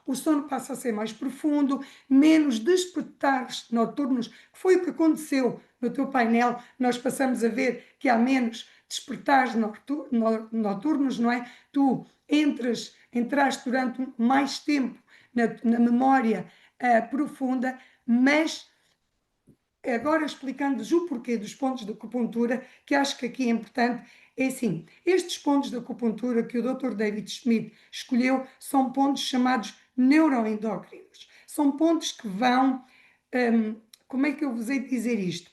o sono passa a ser mais profundo, menos despertares noturnos, que foi o que aconteceu no teu painel, nós passamos a ver que há menos despertares noturnos, não é? Tu entraste durante mais tempo na memória profunda, mas agora explicando-vos o porquê dos pontos de acupuntura, que acho que aqui é importante, é assim, estes pontos de acupuntura que o Dr. David Schmidt escolheu são pontos chamados neuroendócrinos. São pontos que vão, como é que eu vos hei de dizer isto?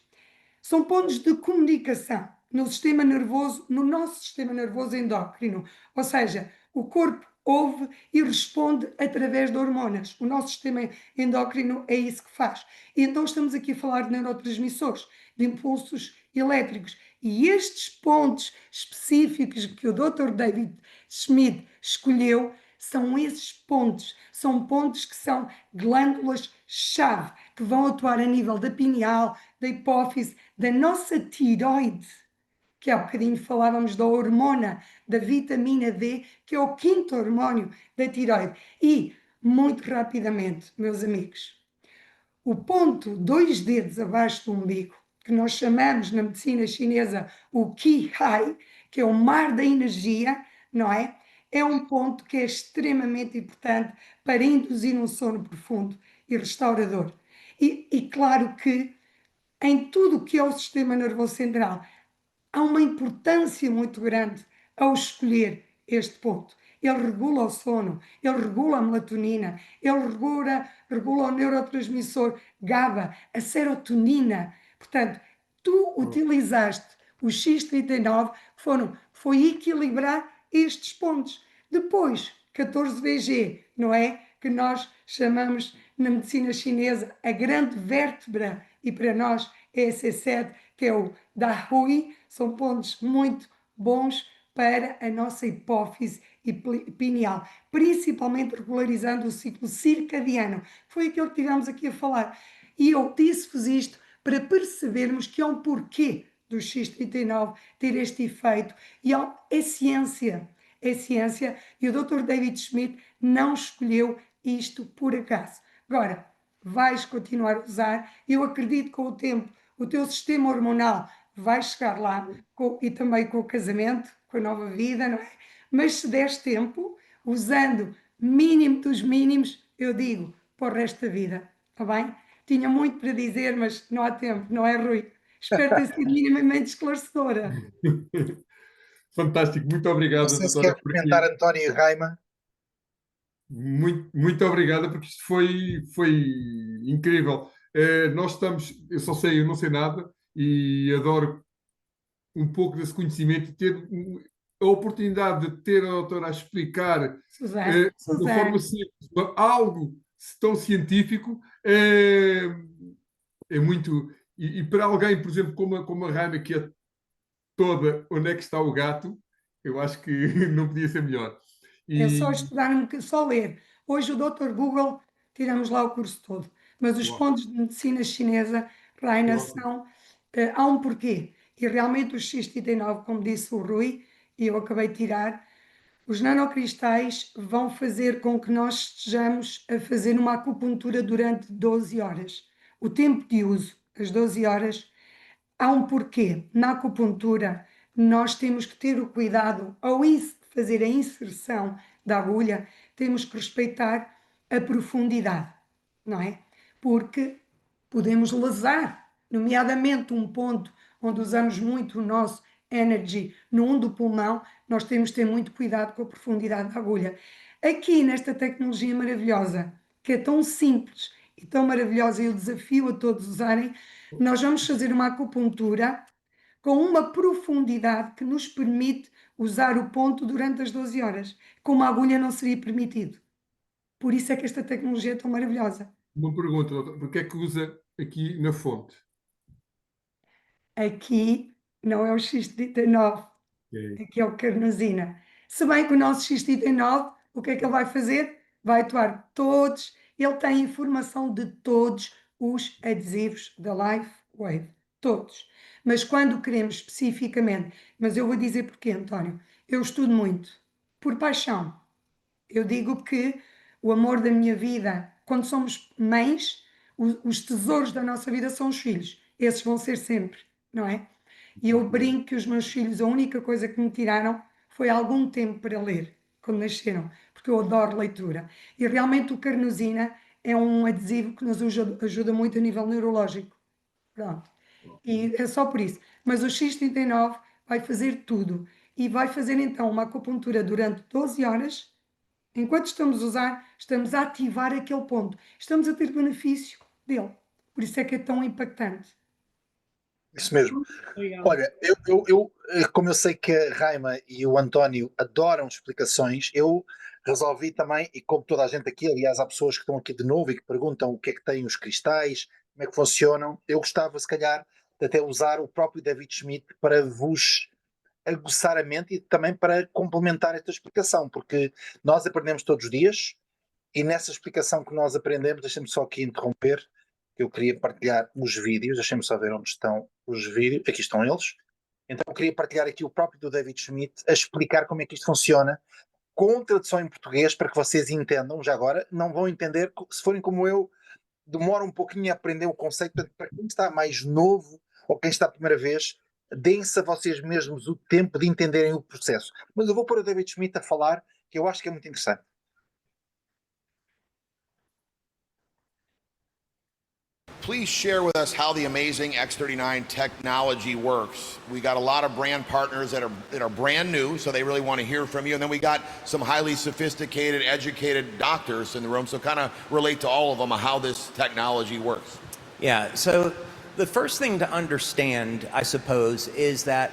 São pontos de comunicação no sistema nervoso, no nosso sistema nervoso endócrino. Ou seja, o corpo ouve e responde através de hormonas. O nosso sistema endócrino é isso que faz. E então estamos aqui a falar de neurotransmissores, de impulsos elétricos. E estes pontos específicos que o Dr. David Schmidt escolheu são esses pontos. São pontos que são glândulas-chave, que vão atuar a nível da pineal, da hipófise, da nossa tiroide. que há bocadinho falávamos da hormona, da vitamina D, que é o quinto hormônio da tireoide. E, muito rapidamente, meus amigos, o ponto 2 dedos abaixo do umbigo, que nós chamamos na medicina chinesa o Qi Hai, que é o mar da energia, não é? É um ponto que é extremamente importante para induzir um sono profundo e restaurador. E claro que em tudo o que é o sistema nervoso central, há uma importância muito grande ao escolher este ponto. Ele regula o sono, ele regula a melatonina, ele regula o neurotransmissor GABA, a serotonina. Portanto, tu utilizaste o X39, foi equilibrar estes pontos. Depois, 14VG, não é? Que nós chamamos na medicina chinesa a grande vértebra, e para nós é a C7, que é o da Hui, são pontos muito bons para a nossa hipófise e pineal, principalmente regularizando o ciclo circadiano. Foi aquilo que tivemos aqui a falar. E eu disse-vos isto para percebermos que há um porquê do X39 ter este efeito. E é ciência. É ciência. E o Dr. David Schmidt não escolheu isto por acaso. Agora, vais continuar a usar. Eu acredito que com o tempo o teu sistema hormonal vai chegar lá e também com o casamento, com a nova vida, não é? Mas se deres tempo, usando mínimo dos mínimos, eu digo, para o resto da vida, está bem? Tinha muito para dizer, mas não há tempo, não é, Rui? Espero ter sido minimamente esclarecedora. Fantástico, muito Não obrigado, sei se doutora, quer comentar, António e Raima. muito obrigado, porque isto foi incrível. Nós estamos, eu não sei nada e adoro um pouco desse conhecimento e ter a oportunidade de ter a doutora a explicar Suzane, de uma forma simples algo tão científico é muito. E para alguém, por exemplo, como a Raima, que é toda onde é que está o gato, eu acho que não podia ser melhor. é só E, estudar, só ler. Hoje o Dr. Google, tiramos lá o curso todo. Mas os uau, pontos de medicina chinesa, que Raina, ótimo. há um porquê. E realmente o X39, como disse o Rui, e eu acabei de tirar, os nanocristais vão fazer com que nós estejamos a fazer uma acupuntura durante 12 horas. O tempo de uso, as 12 horas, há um porquê. Na acupuntura, nós temos que ter o cuidado, ao fazer a inserção da agulha, temos que respeitar a profundidade, não é? Porque podemos lesar, nomeadamente um ponto onde usamos muito o nosso energy no do pulmão, nós temos que ter muito cuidado com a profundidade da agulha. Aqui nesta tecnologia maravilhosa, que é tão simples e tão maravilhosa, e eu desafio a todos usarem, nós vamos fazer uma acupuntura com uma profundidade que nos permite usar o ponto durante as 12 horas. Com uma agulha não seria permitido. Por isso é que esta tecnologia é tão maravilhosa. Uma pergunta, doutor, porque é que usa aqui na fonte? Aqui não é o X39, Ok. aqui é o carnosina. Se bem que o nosso X39, o que é que ele vai fazer? Vai atuar todos, ele tem informação de todos os adesivos da LifeWave, todos. Mas quando queremos especificamente, mas eu vou dizer porquê, António, eu estudo muito, por paixão. Eu digo que o amor da minha vida, quando somos mães, os tesouros da nossa vida são os filhos. Esses vão ser sempre, não é? E eu brinco que os meus filhos, a única coisa que me tiraram foi algum tempo para ler, quando nasceram, porque eu adoro leitura. E realmente o carnosina é um adesivo que nos ajuda muito a nível neurológico. Pronto. E é só por isso. Mas o X39 vai fazer tudo. E vai fazer então uma acupuntura durante 12 horas. Enquanto estamos a usar, estamos a ativar aquele ponto. Estamos a ter benefício dele. Por isso é que é tão impactante. Isso mesmo. Legal. Olha, como eu sei que a Raima e o António adoram explicações, eu resolvi também, e como toda a gente aqui, aliás, há pessoas que estão aqui de novo e que perguntam o que é que têm os cristais, como é que funcionam, eu gostava, se calhar, de até usar o próprio David Schmidt para vos aguçar a mente e também para complementar esta explicação, porque nós aprendemos todos os dias e nessa explicação que nós aprendemos, deixem-me só aqui interromper, que eu queria partilhar os vídeos, deixem-me só ver onde estão os vídeos, aqui estão eles. Então eu queria partilhar aqui o próprio do David Schmidt a explicar como é que isto funciona, com tradução em português, para que vocês entendam. Já agora, não vão entender, se forem como eu, demora um pouquinho a aprender o conceito. Portanto, para quem está mais novo ou quem está a primeira vez, deem-se a vocês mesmos o tempo de entenderem o processo. Mas eu vou pôr o David Schmidt a falar, que eu acho que é muito interessante. Please share with us how the amazing X39 technology works. We got a lot of brand partners that are brand new, so they really want to hear from you. And then we got some highly sophisticated, educated doctors in the room, so kind of relate to all of them on how this technology works. Yeah, so the first thing to understand, I suppose, is that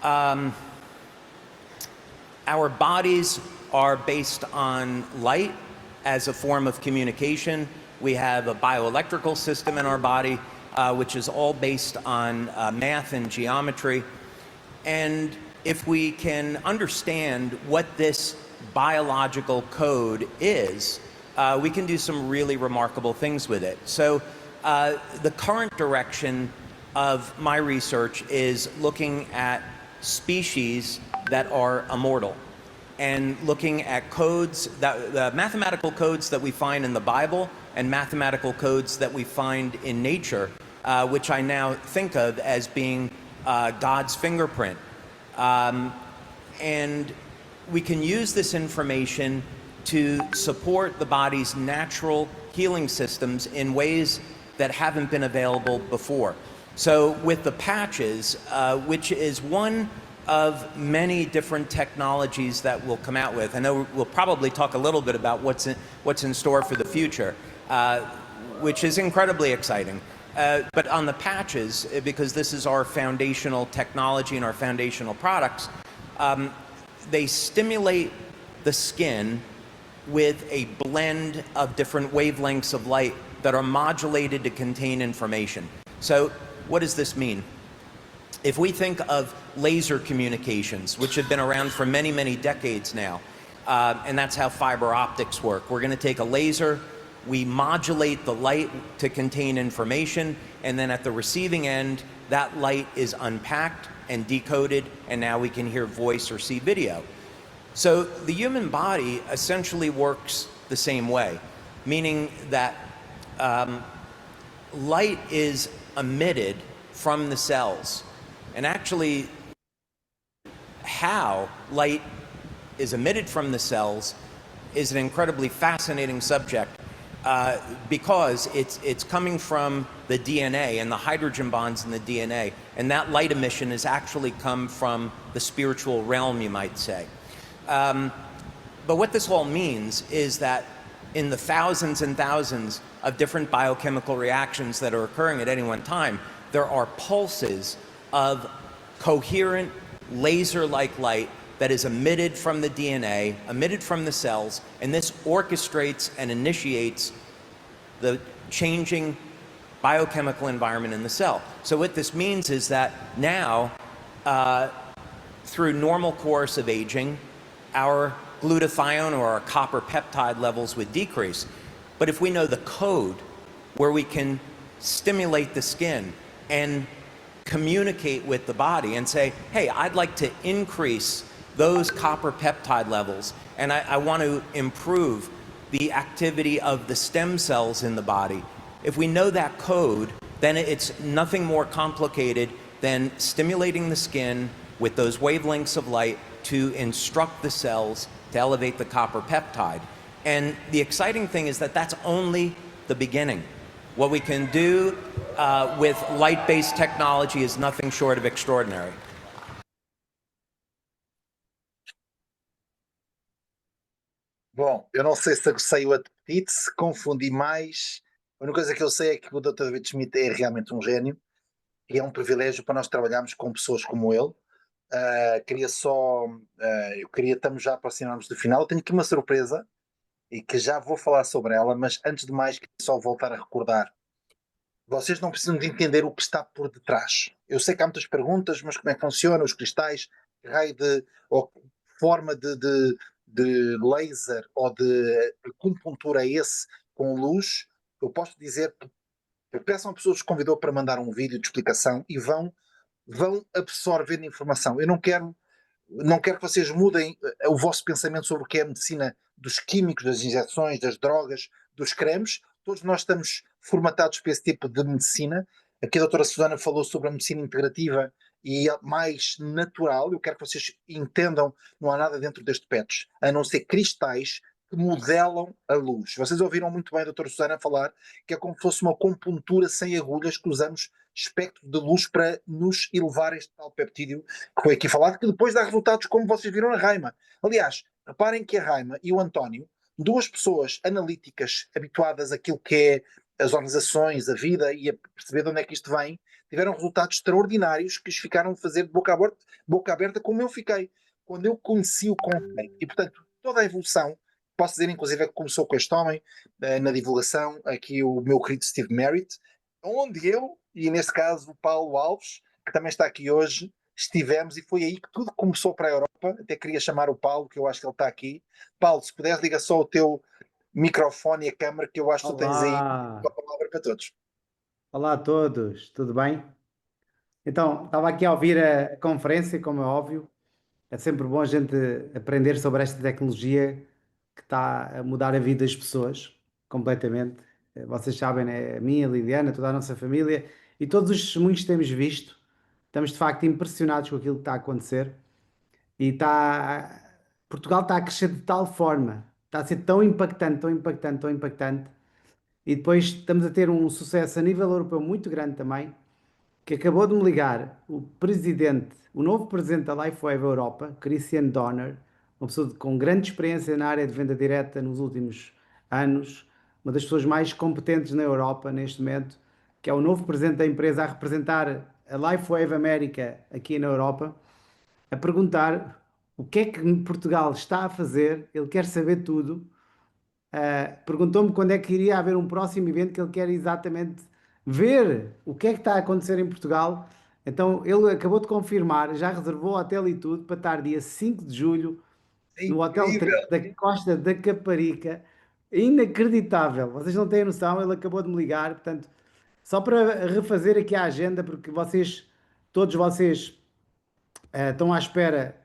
our bodies are based on light as a form of communication. We have a bioelectrical system in our body, which is all based on math and geometry. And if we can understand what this biological code is, we can do some really remarkable things with it. So the current direction of my research is looking at species that are immortal and looking at codes, the mathematical codes that we find in the Bible and mathematical codes that we find in nature, which I now think of as being God's fingerprint. And we can use this information to support the body's natural healing systems in ways that haven't been available before. So with the patches, which is one of many different technologies that we'll come out with. I know we'll probably talk a little bit about what's in store for the future, which is incredibly exciting. But on the patches, because this is our foundational technology and our foundational products, they stimulate the skin with a blend of different wavelengths of light that are modulated to contain information. So what does this mean? If we think of laser communications, which have been around for many, many decades now, and that's how fiber optics work. We're going to take a laser, we modulate the light to contain information, and then at the receiving end, that light is unpacked and decoded, and now we can hear voice or see video. So the human body essentially works the same way, meaning that light is emitted from the cells. And actually, how light is emitted from the cells is an incredibly fascinating subject because it's coming from the DNA and the hydrogen bonds in the DNA. And that light emission has actually come from the spiritual realm, you might say. But what this all means is that in the thousands and thousands of different biochemical reactions that are occurring at any one time, there are pulses of coherent laser-like light that is emitted from the DNA, emitted from the cells, and this orchestrates and initiates the changing biochemical environment in the cell. So what this means is that now, through normal course of aging, our glutathione or our copper peptide levels would decrease. But if we know the code where we can stimulate the skin and communicate with the body and say, hey, I'd like to increase those copper peptide levels, and I want to improve the activity of the stem cells in the body. If we know that code, then it's nothing more complicated than stimulating the skin with those wavelengths of light to instruct the cells to elevate the copper peptide. And the exciting thing is that that's only the beginning. What we can do with light-based technology is nothing short of extraordinary. Bom, eu não sei se agucei o apetite, se confundi mais. A única coisa que eu sei é que o Dr. David Schmidt é realmente um gênio e é um privilégio para nós trabalharmos com pessoas como ele. Estamos já a aproximar-nos do final. Eu tenho aqui uma surpresa e que já vou falar sobre ela, mas antes de mais, queria só voltar a recordar. Vocês não precisam de entender o que está por detrás. Eu sei que há muitas perguntas, mas como é que funciona os cristais, que raio de ou forma de laser ou de acupuntura é esse com luz? Eu posso dizer que eu peço a uma pessoa que nos convidou para mandar um vídeo de explicação e vão vão absorver informação. Eu não quero que vocês mudem o vosso pensamento sobre o que é a medicina dos químicos, das injeções, das drogas, dos cremes. Todos nós estamos formatados para esse tipo de medicina. Aqui a doutora Susana falou sobre a medicina integrativa e a mais natural. Eu quero que vocês entendam, não há nada dentro deste patch, a não ser cristais que modelam a luz. Vocês ouviram muito bem a doutora Susana falar que é como se fosse uma acupuntura sem agulhas que usamos espectro de luz para nos elevar este tal peptídeo que foi aqui falado, que depois dá resultados como vocês viram na Raima. Aliás, reparem que a Raima e o António, duas pessoas analíticas habituadas àquilo que é as organizações, a vida e a perceber de onde é que isto vem, tiveram resultados extraordinários que os ficaram a fazer de boca aberta como eu fiquei, quando eu conheci o conceito. E, portanto, toda a evolução, posso dizer inclusive é que começou com este homem, na divulgação, aqui o meu querido Steve Merritt, onde eu, e neste caso o Paulo Alves, que também está aqui hoje, estivemos e foi aí que tudo começou para a Europa. Até queria chamar o Paulo, que eu acho que ele está aqui. Paulo, se puderes liga só o teu microfone e a câmera, que eu acho que tu tens aí Olá, uma palavra para todos. olá a todos, tudo bem? Então, estava aqui a ouvir a conferência, como é óbvio. É sempre bom a gente aprender sobre esta tecnologia que está a mudar a vida das pessoas completamente. Vocês sabem, né? A minha, a Liliana, toda a nossa família e todos os testemunhos que temos visto, estamos de facto impressionados com aquilo que está a acontecer. E está, Portugal está a crescer de tal forma, está a ser tão impactante, tão impactante, tão impactante. E depois estamos a ter um sucesso a nível europeu muito grande também, que acabou de me ligar o novo presidente da Lifewave Europa, Christian Donner, uma pessoa com grande experiência na área de venda direta nos últimos anos, uma das pessoas mais competentes na Europa neste momento, que é o novo presidente da empresa a representar a Lifewave América aqui na Europa, a perguntar o que é que Portugal está a fazer, ele quer saber tudo. Perguntou-me quando é que iria haver um próximo evento que ele quer exatamente ver o que é que está a acontecer em Portugal. Então ele acabou de confirmar, já reservou o hotel e tudo para estar dia 5 de julho É no Hotel incrível. Trip da Costa da Caparica. Inacreditável, vocês não têm noção, ele acabou de me ligar, portanto, só para refazer aqui a agenda, porque todos vocês estão à espera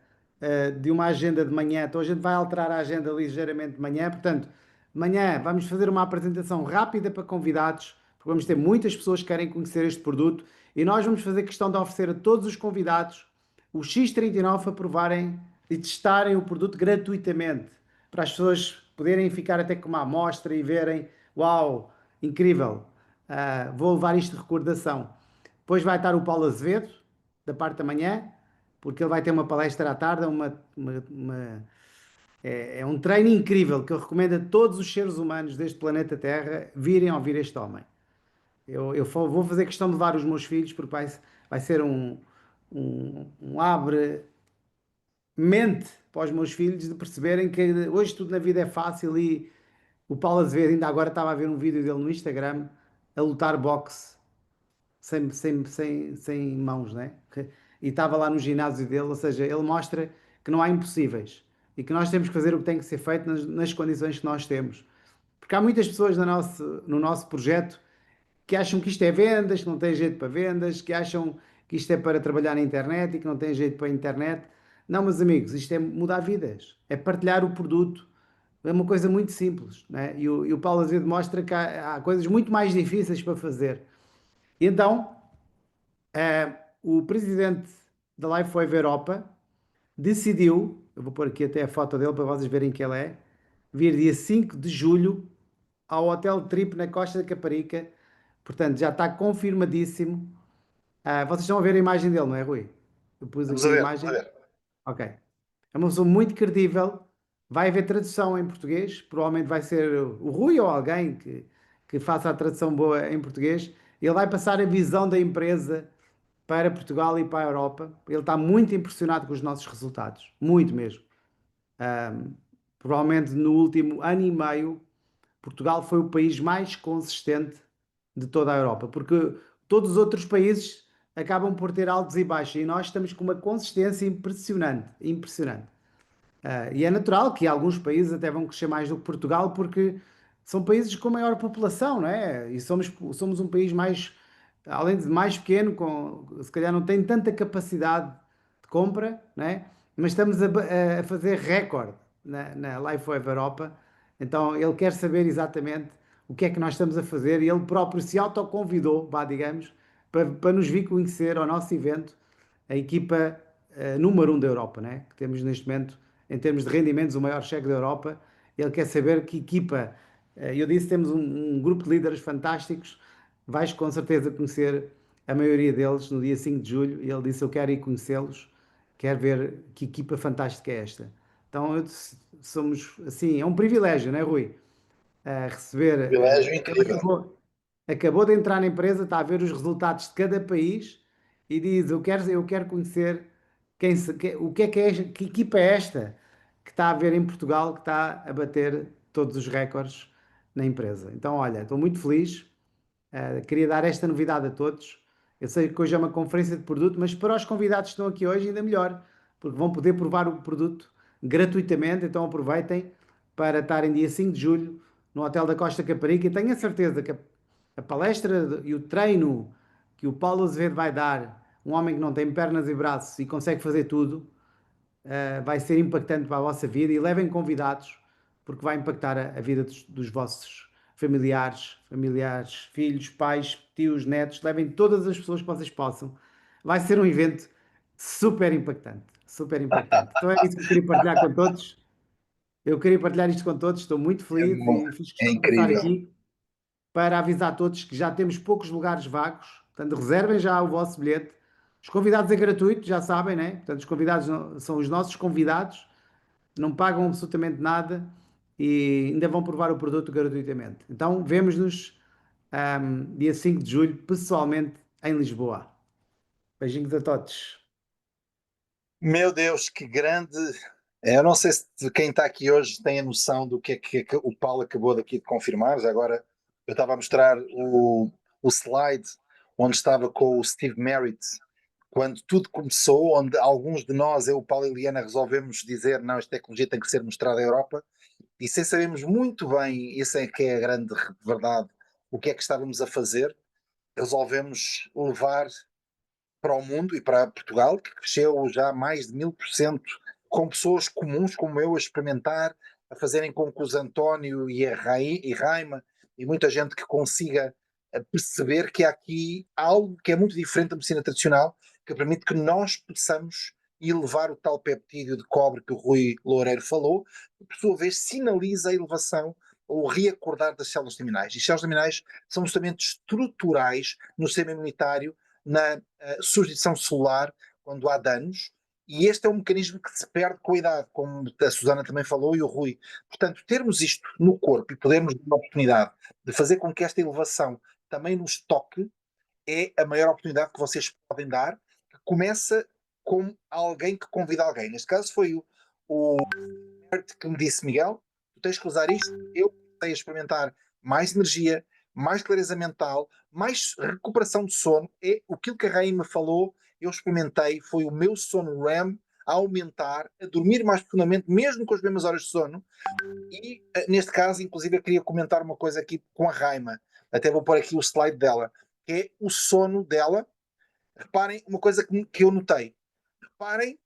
de uma agenda de manhã, então a gente vai alterar a agenda ligeiramente de manhã. Portanto, de manhã vamos fazer uma apresentação rápida para convidados, porque vamos ter muitas pessoas que querem conhecer este produto e nós vamos fazer questão de oferecer a todos os convidados o X39 para provarem e testarem o produto gratuitamente, para as pessoas poderem ficar até com uma amostra e verem, uau, incrível, vou levar isto de recordação. Depois vai estar o Paulo Azevedo, da parte da manhã, porque ele vai ter uma palestra à tarde, é um treino incrível que eu recomendo a todos os seres humanos deste planeta Terra virem ouvir este homem. Eu vou fazer questão de levar os meus filhos, porque vai ser um abre-mente para os meus filhos de perceberem que hoje tudo na vida é fácil. E o Paulo Azevedo, ainda agora estava a ver um vídeo dele no Instagram a lutar boxe sem mãos, né? E estava lá no ginásio dele, ou seja, ele mostra que não há impossíveis e que nós temos que fazer o que tem que ser feito nas condições que nós temos. Porque há muitas pessoas no nosso projeto que acham que isto é vendas, que não tem jeito para vendas, que acham que isto é para trabalhar na internet e que não tem jeito para a internet. Não, meus amigos, isto é mudar vidas, é partilhar o produto, é uma coisa muito simples, né? E o Paulo Azevedo mostra que há coisas muito mais difíceis para fazer. E então, o presidente da Lifewave Europa decidiu, eu vou pôr aqui até a foto dele para vocês verem que ele é, vir dia 5 de julho ao Hotel Trip na Costa da Caparica. Portanto, já está confirmadíssimo. Vocês estão a ver a imagem dele, não é, Rui? Eu pus Vamos aqui a a ver, imagem. vamos a ver. Ok. É uma pessoa muito credível. Vai haver tradução em português. Provavelmente vai ser o Rui ou alguém que faça a tradução boa em português. Ele vai passar a visão da empresa para Portugal e para a Europa. Ele está muito impressionado com os nossos resultados. Muito mesmo. Provavelmente no último ano e meio, Portugal foi o país mais consistente de toda a Europa. Porque todos os outros países acabam por ter altos e baixos. E nós estamos com uma consistência impressionante. Impressionante. E é natural que alguns países até vão crescer mais do que Portugal, porque são países com maior população, não é? E somos um país mais além de mais pequeno, se calhar não tem tanta capacidade de compra, né? Mas estamos a fazer recorde na Lifewave Europa. Então ele quer saber exatamente o que é que nós estamos a fazer e ele próprio se autoconvidou, vá, digamos, para nos vir conhecer ao nosso evento, a equipa número 1 da Europa, né? Que temos neste momento, em termos de rendimentos, o maior cheque da Europa. Ele quer saber que equipa. Eu disse, temos um grupo de líderes fantásticos. Vais com certeza conhecer a maioria deles no dia 5 de julho. E ele disse: eu quero ir conhecê-los, quero ver que equipa fantástica é esta. Então, somos assim, é um privilégio, não é, Rui? Receber. Privilégio incrível. Acabou de entrar na empresa, está a ver os resultados de cada país e diz: eu quero conhecer o que é que equipa é esta que está a ver em Portugal, que está a bater todos os recordes na empresa. Então, olha, estou muito feliz. Queria dar esta novidade a todos. Eu sei que hoje é uma conferência de produto, mas para os convidados que estão aqui hoje, ainda melhor, porque vão poder provar o produto gratuitamente. Então, aproveitem para estarem dia 5 de julho no Hotel da Costa Caparica. E tenho a certeza que a palestra e o treino que o Paulo Azevedo vai dar, um homem que não tem pernas e braços e consegue fazer tudo, vai ser impactante para a vossa vida. E levem convidados, porque vai impactar a vida dos vossos familiares, filhos, pais, tios, netos. Levem todas as pessoas que vocês possam. Vai ser um evento super impactante, super impactante. Então é isso que eu queria partilhar com todos. Eu queria partilhar isto com todos. Estou muito feliz e fiz É questão de passar incrível. aqui para avisar a todos que já temos poucos lugares vagos. Portanto, reservem já o vosso bilhete. Os convidados é gratuito, já sabem, né? Portanto, os convidados são os nossos convidados, não pagam absolutamente nada e ainda vão provar o produto gratuitamente. Então, vemo-nos dia 5 de julho, pessoalmente, em Lisboa. Beijinhos a todos. Meu Deus, que grande. Eu não sei se quem está aqui hoje tem a noção do que é que o Paulo acabou daqui de confirmar. Já agora eu estava a mostrar o slide onde estava com o Steve Merritt, quando tudo começou, onde alguns de nós, eu, o Paulo e a Eliana, resolvemos dizer: não, esta tecnologia tem que ser mostrada à Europa, e sem sabermos muito bem, isso é que é a grande verdade, o que é que estávamos a fazer, resolvemos levar para o mundo e para Portugal, que cresceu já mais de 1000%, com pessoas comuns como eu a experimentar, a fazerem com que os António e a Raima e muita gente que consiga perceber que há aqui algo que é muito diferente da medicina tradicional, que permite que nós possamos elevar o tal peptídeo de cobre que o Rui Loureiro falou, que por sua vez sinaliza a elevação ou o reacordar das células terminais. E as células terminais são justamente estruturais no sistema imunitário, na substituição celular, quando há danos, e este é um mecanismo que se perde com a idade, como a Susana também falou e o Rui. Portanto, termos isto no corpo e podermos ter uma oportunidade de fazer com que esta elevação também nos toque é a maior oportunidade que vocês podem dar, que começa com alguém que convida alguém. Neste caso foi o que me disse: Miguel, tu tens que usar isto. Eu comecei a experimentar mais energia, mais clareza mental, mais recuperação de sono. É aquilo que a Rainha me falou, eu experimentei, foi o meu sono REM a aumentar, a dormir mais profundamente, mesmo com as mesmas horas de sono. E neste caso, inclusive, eu queria comentar uma coisa aqui com a Raima. Até vou pôr aqui o slide dela, que é o sono dela. Reparem uma coisa que eu notei. Reparem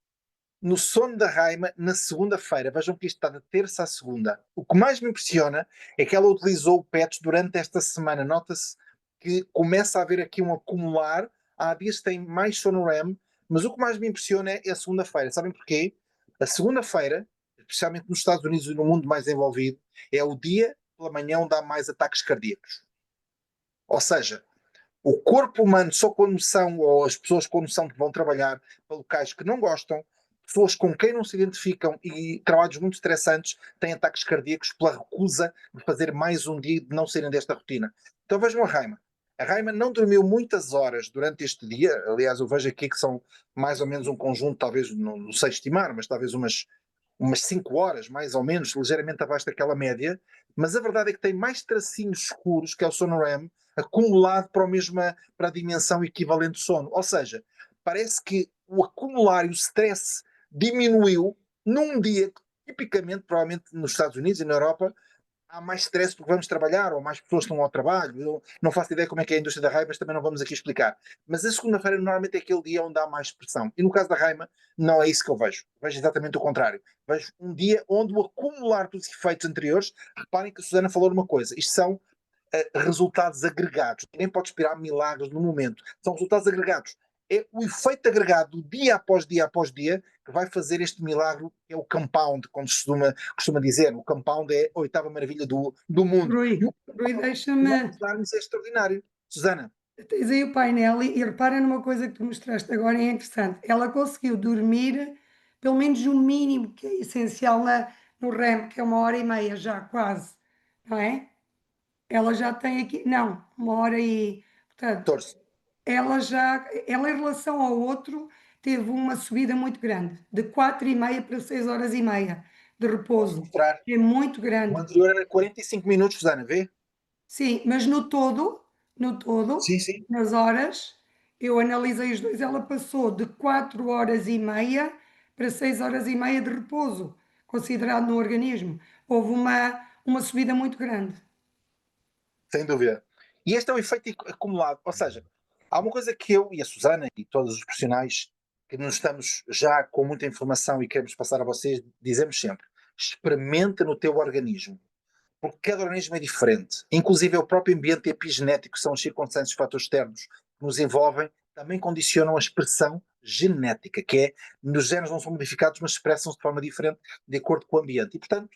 no sono da Raima na segunda-feira. Vejam que isto está da terça à segunda. O que mais me impressiona é que ela utilizou o PETS durante esta semana. Nota-se que começa a haver aqui um acumular. Há dias que tem mais sono REM, mas o que mais me impressiona é a segunda-feira. Sabem porquê? A segunda-feira, especialmente nos Estados Unidos e no mundo mais envolvido, é o dia pela manhã onde há mais ataques cardíacos. Ou seja, o corpo humano só com noção, ou as pessoas com noção que vão trabalhar para locais que não gostam, pessoas com quem não se identificam e trabalhos muito estressantes, têm ataques cardíacos pela recusa de fazer mais um dia e de não serem desta rotina. Então vejam a Raima. A Raima não dormiu muitas horas durante este dia. Aliás, eu vejo aqui que são mais ou menos um conjunto, talvez, não sei estimar, mas talvez umas 5 horas, mais ou menos, ligeiramente abaixo daquela média. Mas a verdade é que tem mais tracinhos escuros, que é o sono REM, acumulado para a dimensão equivalente de sono. Ou seja, parece que o acumular e o stress diminuiu num dia que, tipicamente, provavelmente nos Estados Unidos e na Europa, há mais stress porque vamos trabalhar, ou mais pessoas estão ao trabalho. Eu não faço ideia como é que é a indústria da Raima, mas também não vamos aqui explicar. Mas a segunda-feira normalmente é aquele dia onde há mais pressão. E no caso da Raima, não é isso que eu vejo. Vejo exatamente o contrário. Vejo um dia onde o acumular dos efeitos anteriores, reparem que a Susana falou numa coisa, isto são resultados agregados. Ninguém pode esperar milagres no momento. São resultados agregados. É o efeito agregado dia após dia que vai fazer este milagre, que é o compound, como se costuma dizer. O compound é a oitava maravilha do mundo. Rui, E o deixa-me. usarmos é extraordinário. Susana, Tens aí o painel e repara numa coisa que tu mostraste agora e é interessante. Ela conseguiu dormir pelo menos o mínimo que é essencial no REM, que é 1h30 já quase, não é? Ela já tem aqui, não, 1 hora e, portanto, torce. ela em relação ao outro teve uma subida muito grande, de 4h30 para 6 horas e meia de Posso repouso. mostrar. É muito O grande. anterior era 45 minutos, Susana, vê? Sim, mas no todo, Sim, sim. nas horas, eu analisei os dois, ela passou de 4 horas e meia para 6 horas e meia de repouso, considerado no organismo. Houve uma subida muito grande. Sem dúvida. E este é o efeito acumulado. Ou seja, há uma coisa que eu e a Susana e todos os profissionais que nos estamos já com muita informação e queremos passar a vocês, dizemos sempre: experimenta no teu organismo. Porque cada organismo é diferente. Inclusive é o próprio ambiente epigenético, que são os circunstâncias, os fatores externos que nos envolvem, também condicionam a expressão genética, que é, os genes não são modificados, mas expressam-se de forma diferente de acordo com o ambiente. E, portanto,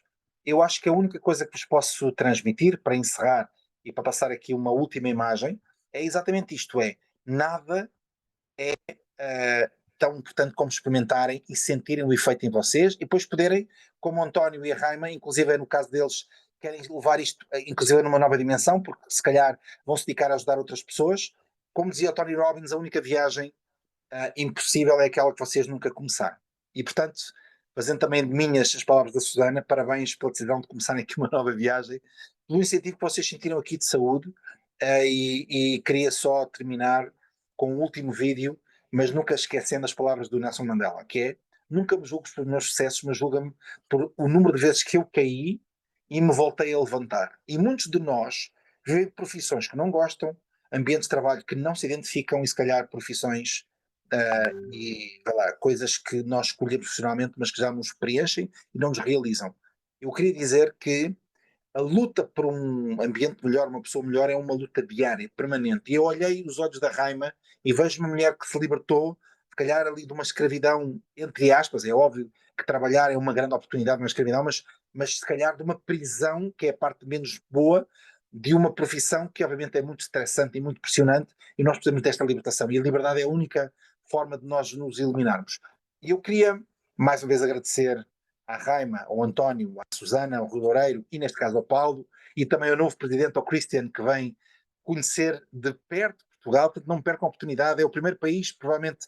eu acho que a única coisa que vos posso transmitir, para encerrar e para passar aqui uma última imagem, é exatamente isto, é, nada tão importante como experimentarem e sentirem o efeito em vocês e depois poderem, como o António e a Raima, inclusive no caso deles, querem levar isto, inclusive numa nova dimensão, porque se calhar vão se dedicar a ajudar outras pessoas. Como dizia o Tony Robbins, a única viagem impossível é aquela que vocês nunca começaram. E, portanto, fazendo também de minhas as palavras da Susana, parabéns pela decisão de começarem aqui uma nova viagem, pelo incentivo que vocês sentiram aqui de saúde, e queria só terminar com um último vídeo, mas nunca esquecendo as palavras do Nelson Mandela, que é: nunca me julgues pelos meus sucessos, mas julga-me por o número de vezes que eu caí e me voltei a levantar. E muitos de nós vivem profissões que não gostam, ambientes de trabalho que não se identificam e se calhar profissões e lá, coisas que nós escolhemos profissionalmente, mas que já nos preenchem e não nos realizam. Eu queria dizer que a luta por um ambiente melhor, uma pessoa melhor, é uma luta diária, permanente. E eu olhei os olhos da Raima e vejo uma mulher que se libertou, se calhar ali de uma escravidão, entre aspas, é óbvio que trabalhar é uma grande oportunidade, uma escravidão, mas se calhar de uma prisão, que é a parte menos boa, de uma profissão que obviamente é muito estressante e muito pressionante, e nós precisamos desta libertação. E a liberdade é a única forma de nós nos eliminarmos. E eu queria, mais uma vez, agradecer à Raima, ao António, à Susana, ao Rui Loureiro e, neste caso, ao Paulo, e também ao novo presidente, ao Christian, que vem conhecer de perto Portugal. Portanto, não percam a oportunidade. É o primeiro país, provavelmente,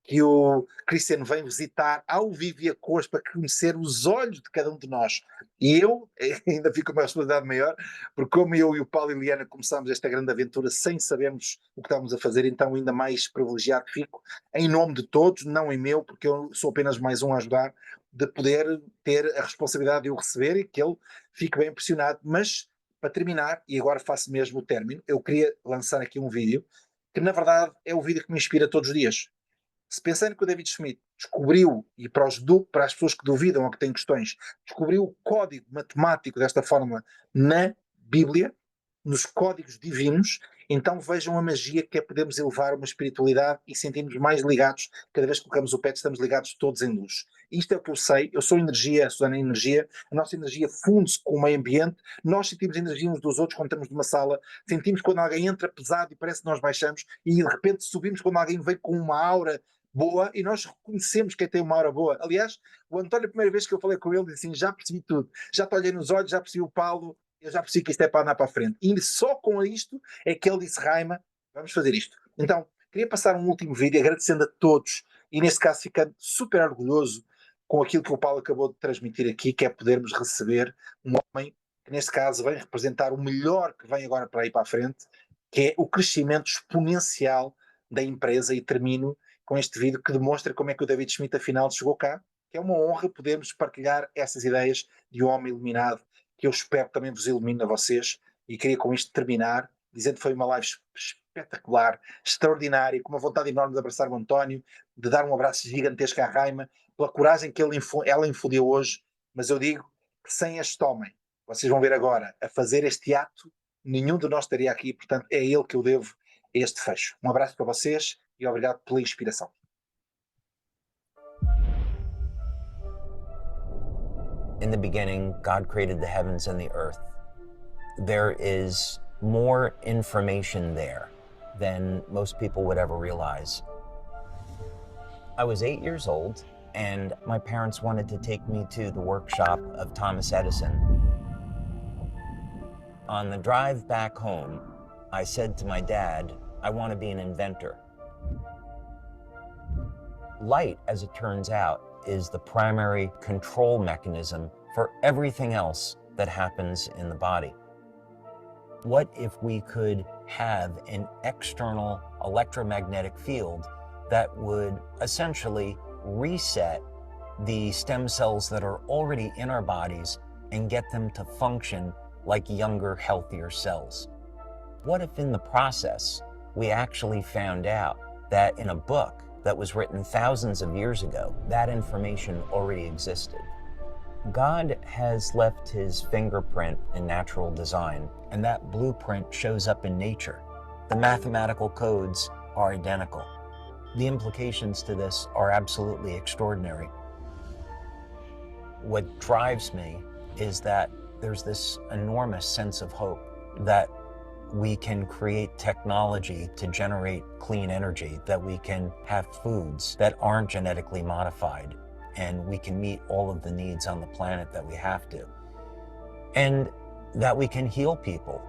que o Christian vem visitar ao vivo e a cores para conhecer os olhos de cada um de nós. E eu ainda fico com uma responsabilidade maior, porque como eu e o Paulo e a Liliana começámos esta grande aventura sem sabermos o que estávamos a fazer, então ainda mais privilegiado fico, em nome de todos, não em meu, porque eu sou apenas mais um a ajudar, de poder ter a responsabilidade de o receber e que ele fique bem impressionado. Mas, para terminar, e agora faço mesmo o término, eu queria lançar aqui um vídeo, que na verdade é o vídeo que me inspira todos os dias. Se pensarem que o David Schmidt descobriu, e para as pessoas que duvidam ou que têm questões, descobriu o código matemático desta fórmula na Bíblia, nos códigos divinos, então vejam a magia que é podermos elevar uma espiritualidade e sentirmos mais ligados. Cada vez que colocamos o pé, estamos ligados todos em luz. Isto é o que eu sei. Eu sou energia, a Susana é energia. A nossa energia funde-se com o meio ambiente. Nós sentimos energia uns dos outros quando estamos numa sala. Sentimos quando alguém entra pesado e parece que nós baixamos. E de repente subimos quando alguém vem com uma aura boa e nós reconhecemos quem tem uma aura boa. Aliás, o António, a primeira vez que eu falei com ele, disse assim: já percebi tudo. Já te olhei nos olhos, já percebi o Paulo. Eu já percebi que isto é para andar para a frente. E só com isto é que ele disse: Raima, vamos fazer isto. Então, queria passar um último vídeo agradecendo a todos e, neste caso, ficando super orgulhoso com aquilo que o Paulo acabou de transmitir aqui, que é podermos receber um homem que, neste caso, vem representar o melhor que vem agora para ir para a frente, que é o crescimento exponencial da empresa. E termino com este vídeo que demonstra como é que o David Schmidt, afinal, chegou cá, que é uma honra podermos partilhar essas ideias de um homem iluminado, que eu espero também vos ilumine a vocês, e queria com isto terminar, dizendo que foi uma live espetacular, extraordinária, com uma vontade enorme de abraçar o António, de dar um abraço gigantesco à Raima, pela coragem que ela infundeu hoje, mas eu digo que sem este homem, vocês vão ver agora, a fazer este ato, nenhum de nós estaria aqui, portanto é ele que eu devo este fecho. Um abraço para vocês e obrigado pela inspiração. In the beginning, God created the heavens and the earth. There is more information there than most people would ever realize. I was 8 years old, and my parents wanted to take me to the workshop of Thomas Edison. On the drive back home, I said to my dad, I want to be an inventor. Light, as it turns out, is the primary control mechanism for everything else that happens in the body. What if we could have an external electromagnetic field that would essentially reset the stem cells that are already in our bodies and get them to function like younger, healthier cells? What if in the process we actually found out that in a book that was written thousands of years ago, that information already existed? God has left his fingerprint in natural design, and that blueprint shows up in nature. The mathematical codes are identical. The implications to this are absolutely extraordinary. What drives me is that there's this enormous sense of hope that we can create technology to generate clean energy, that we can have foods that aren't genetically modified, and we can meet all of the needs on the planet that we have to. And that we can heal people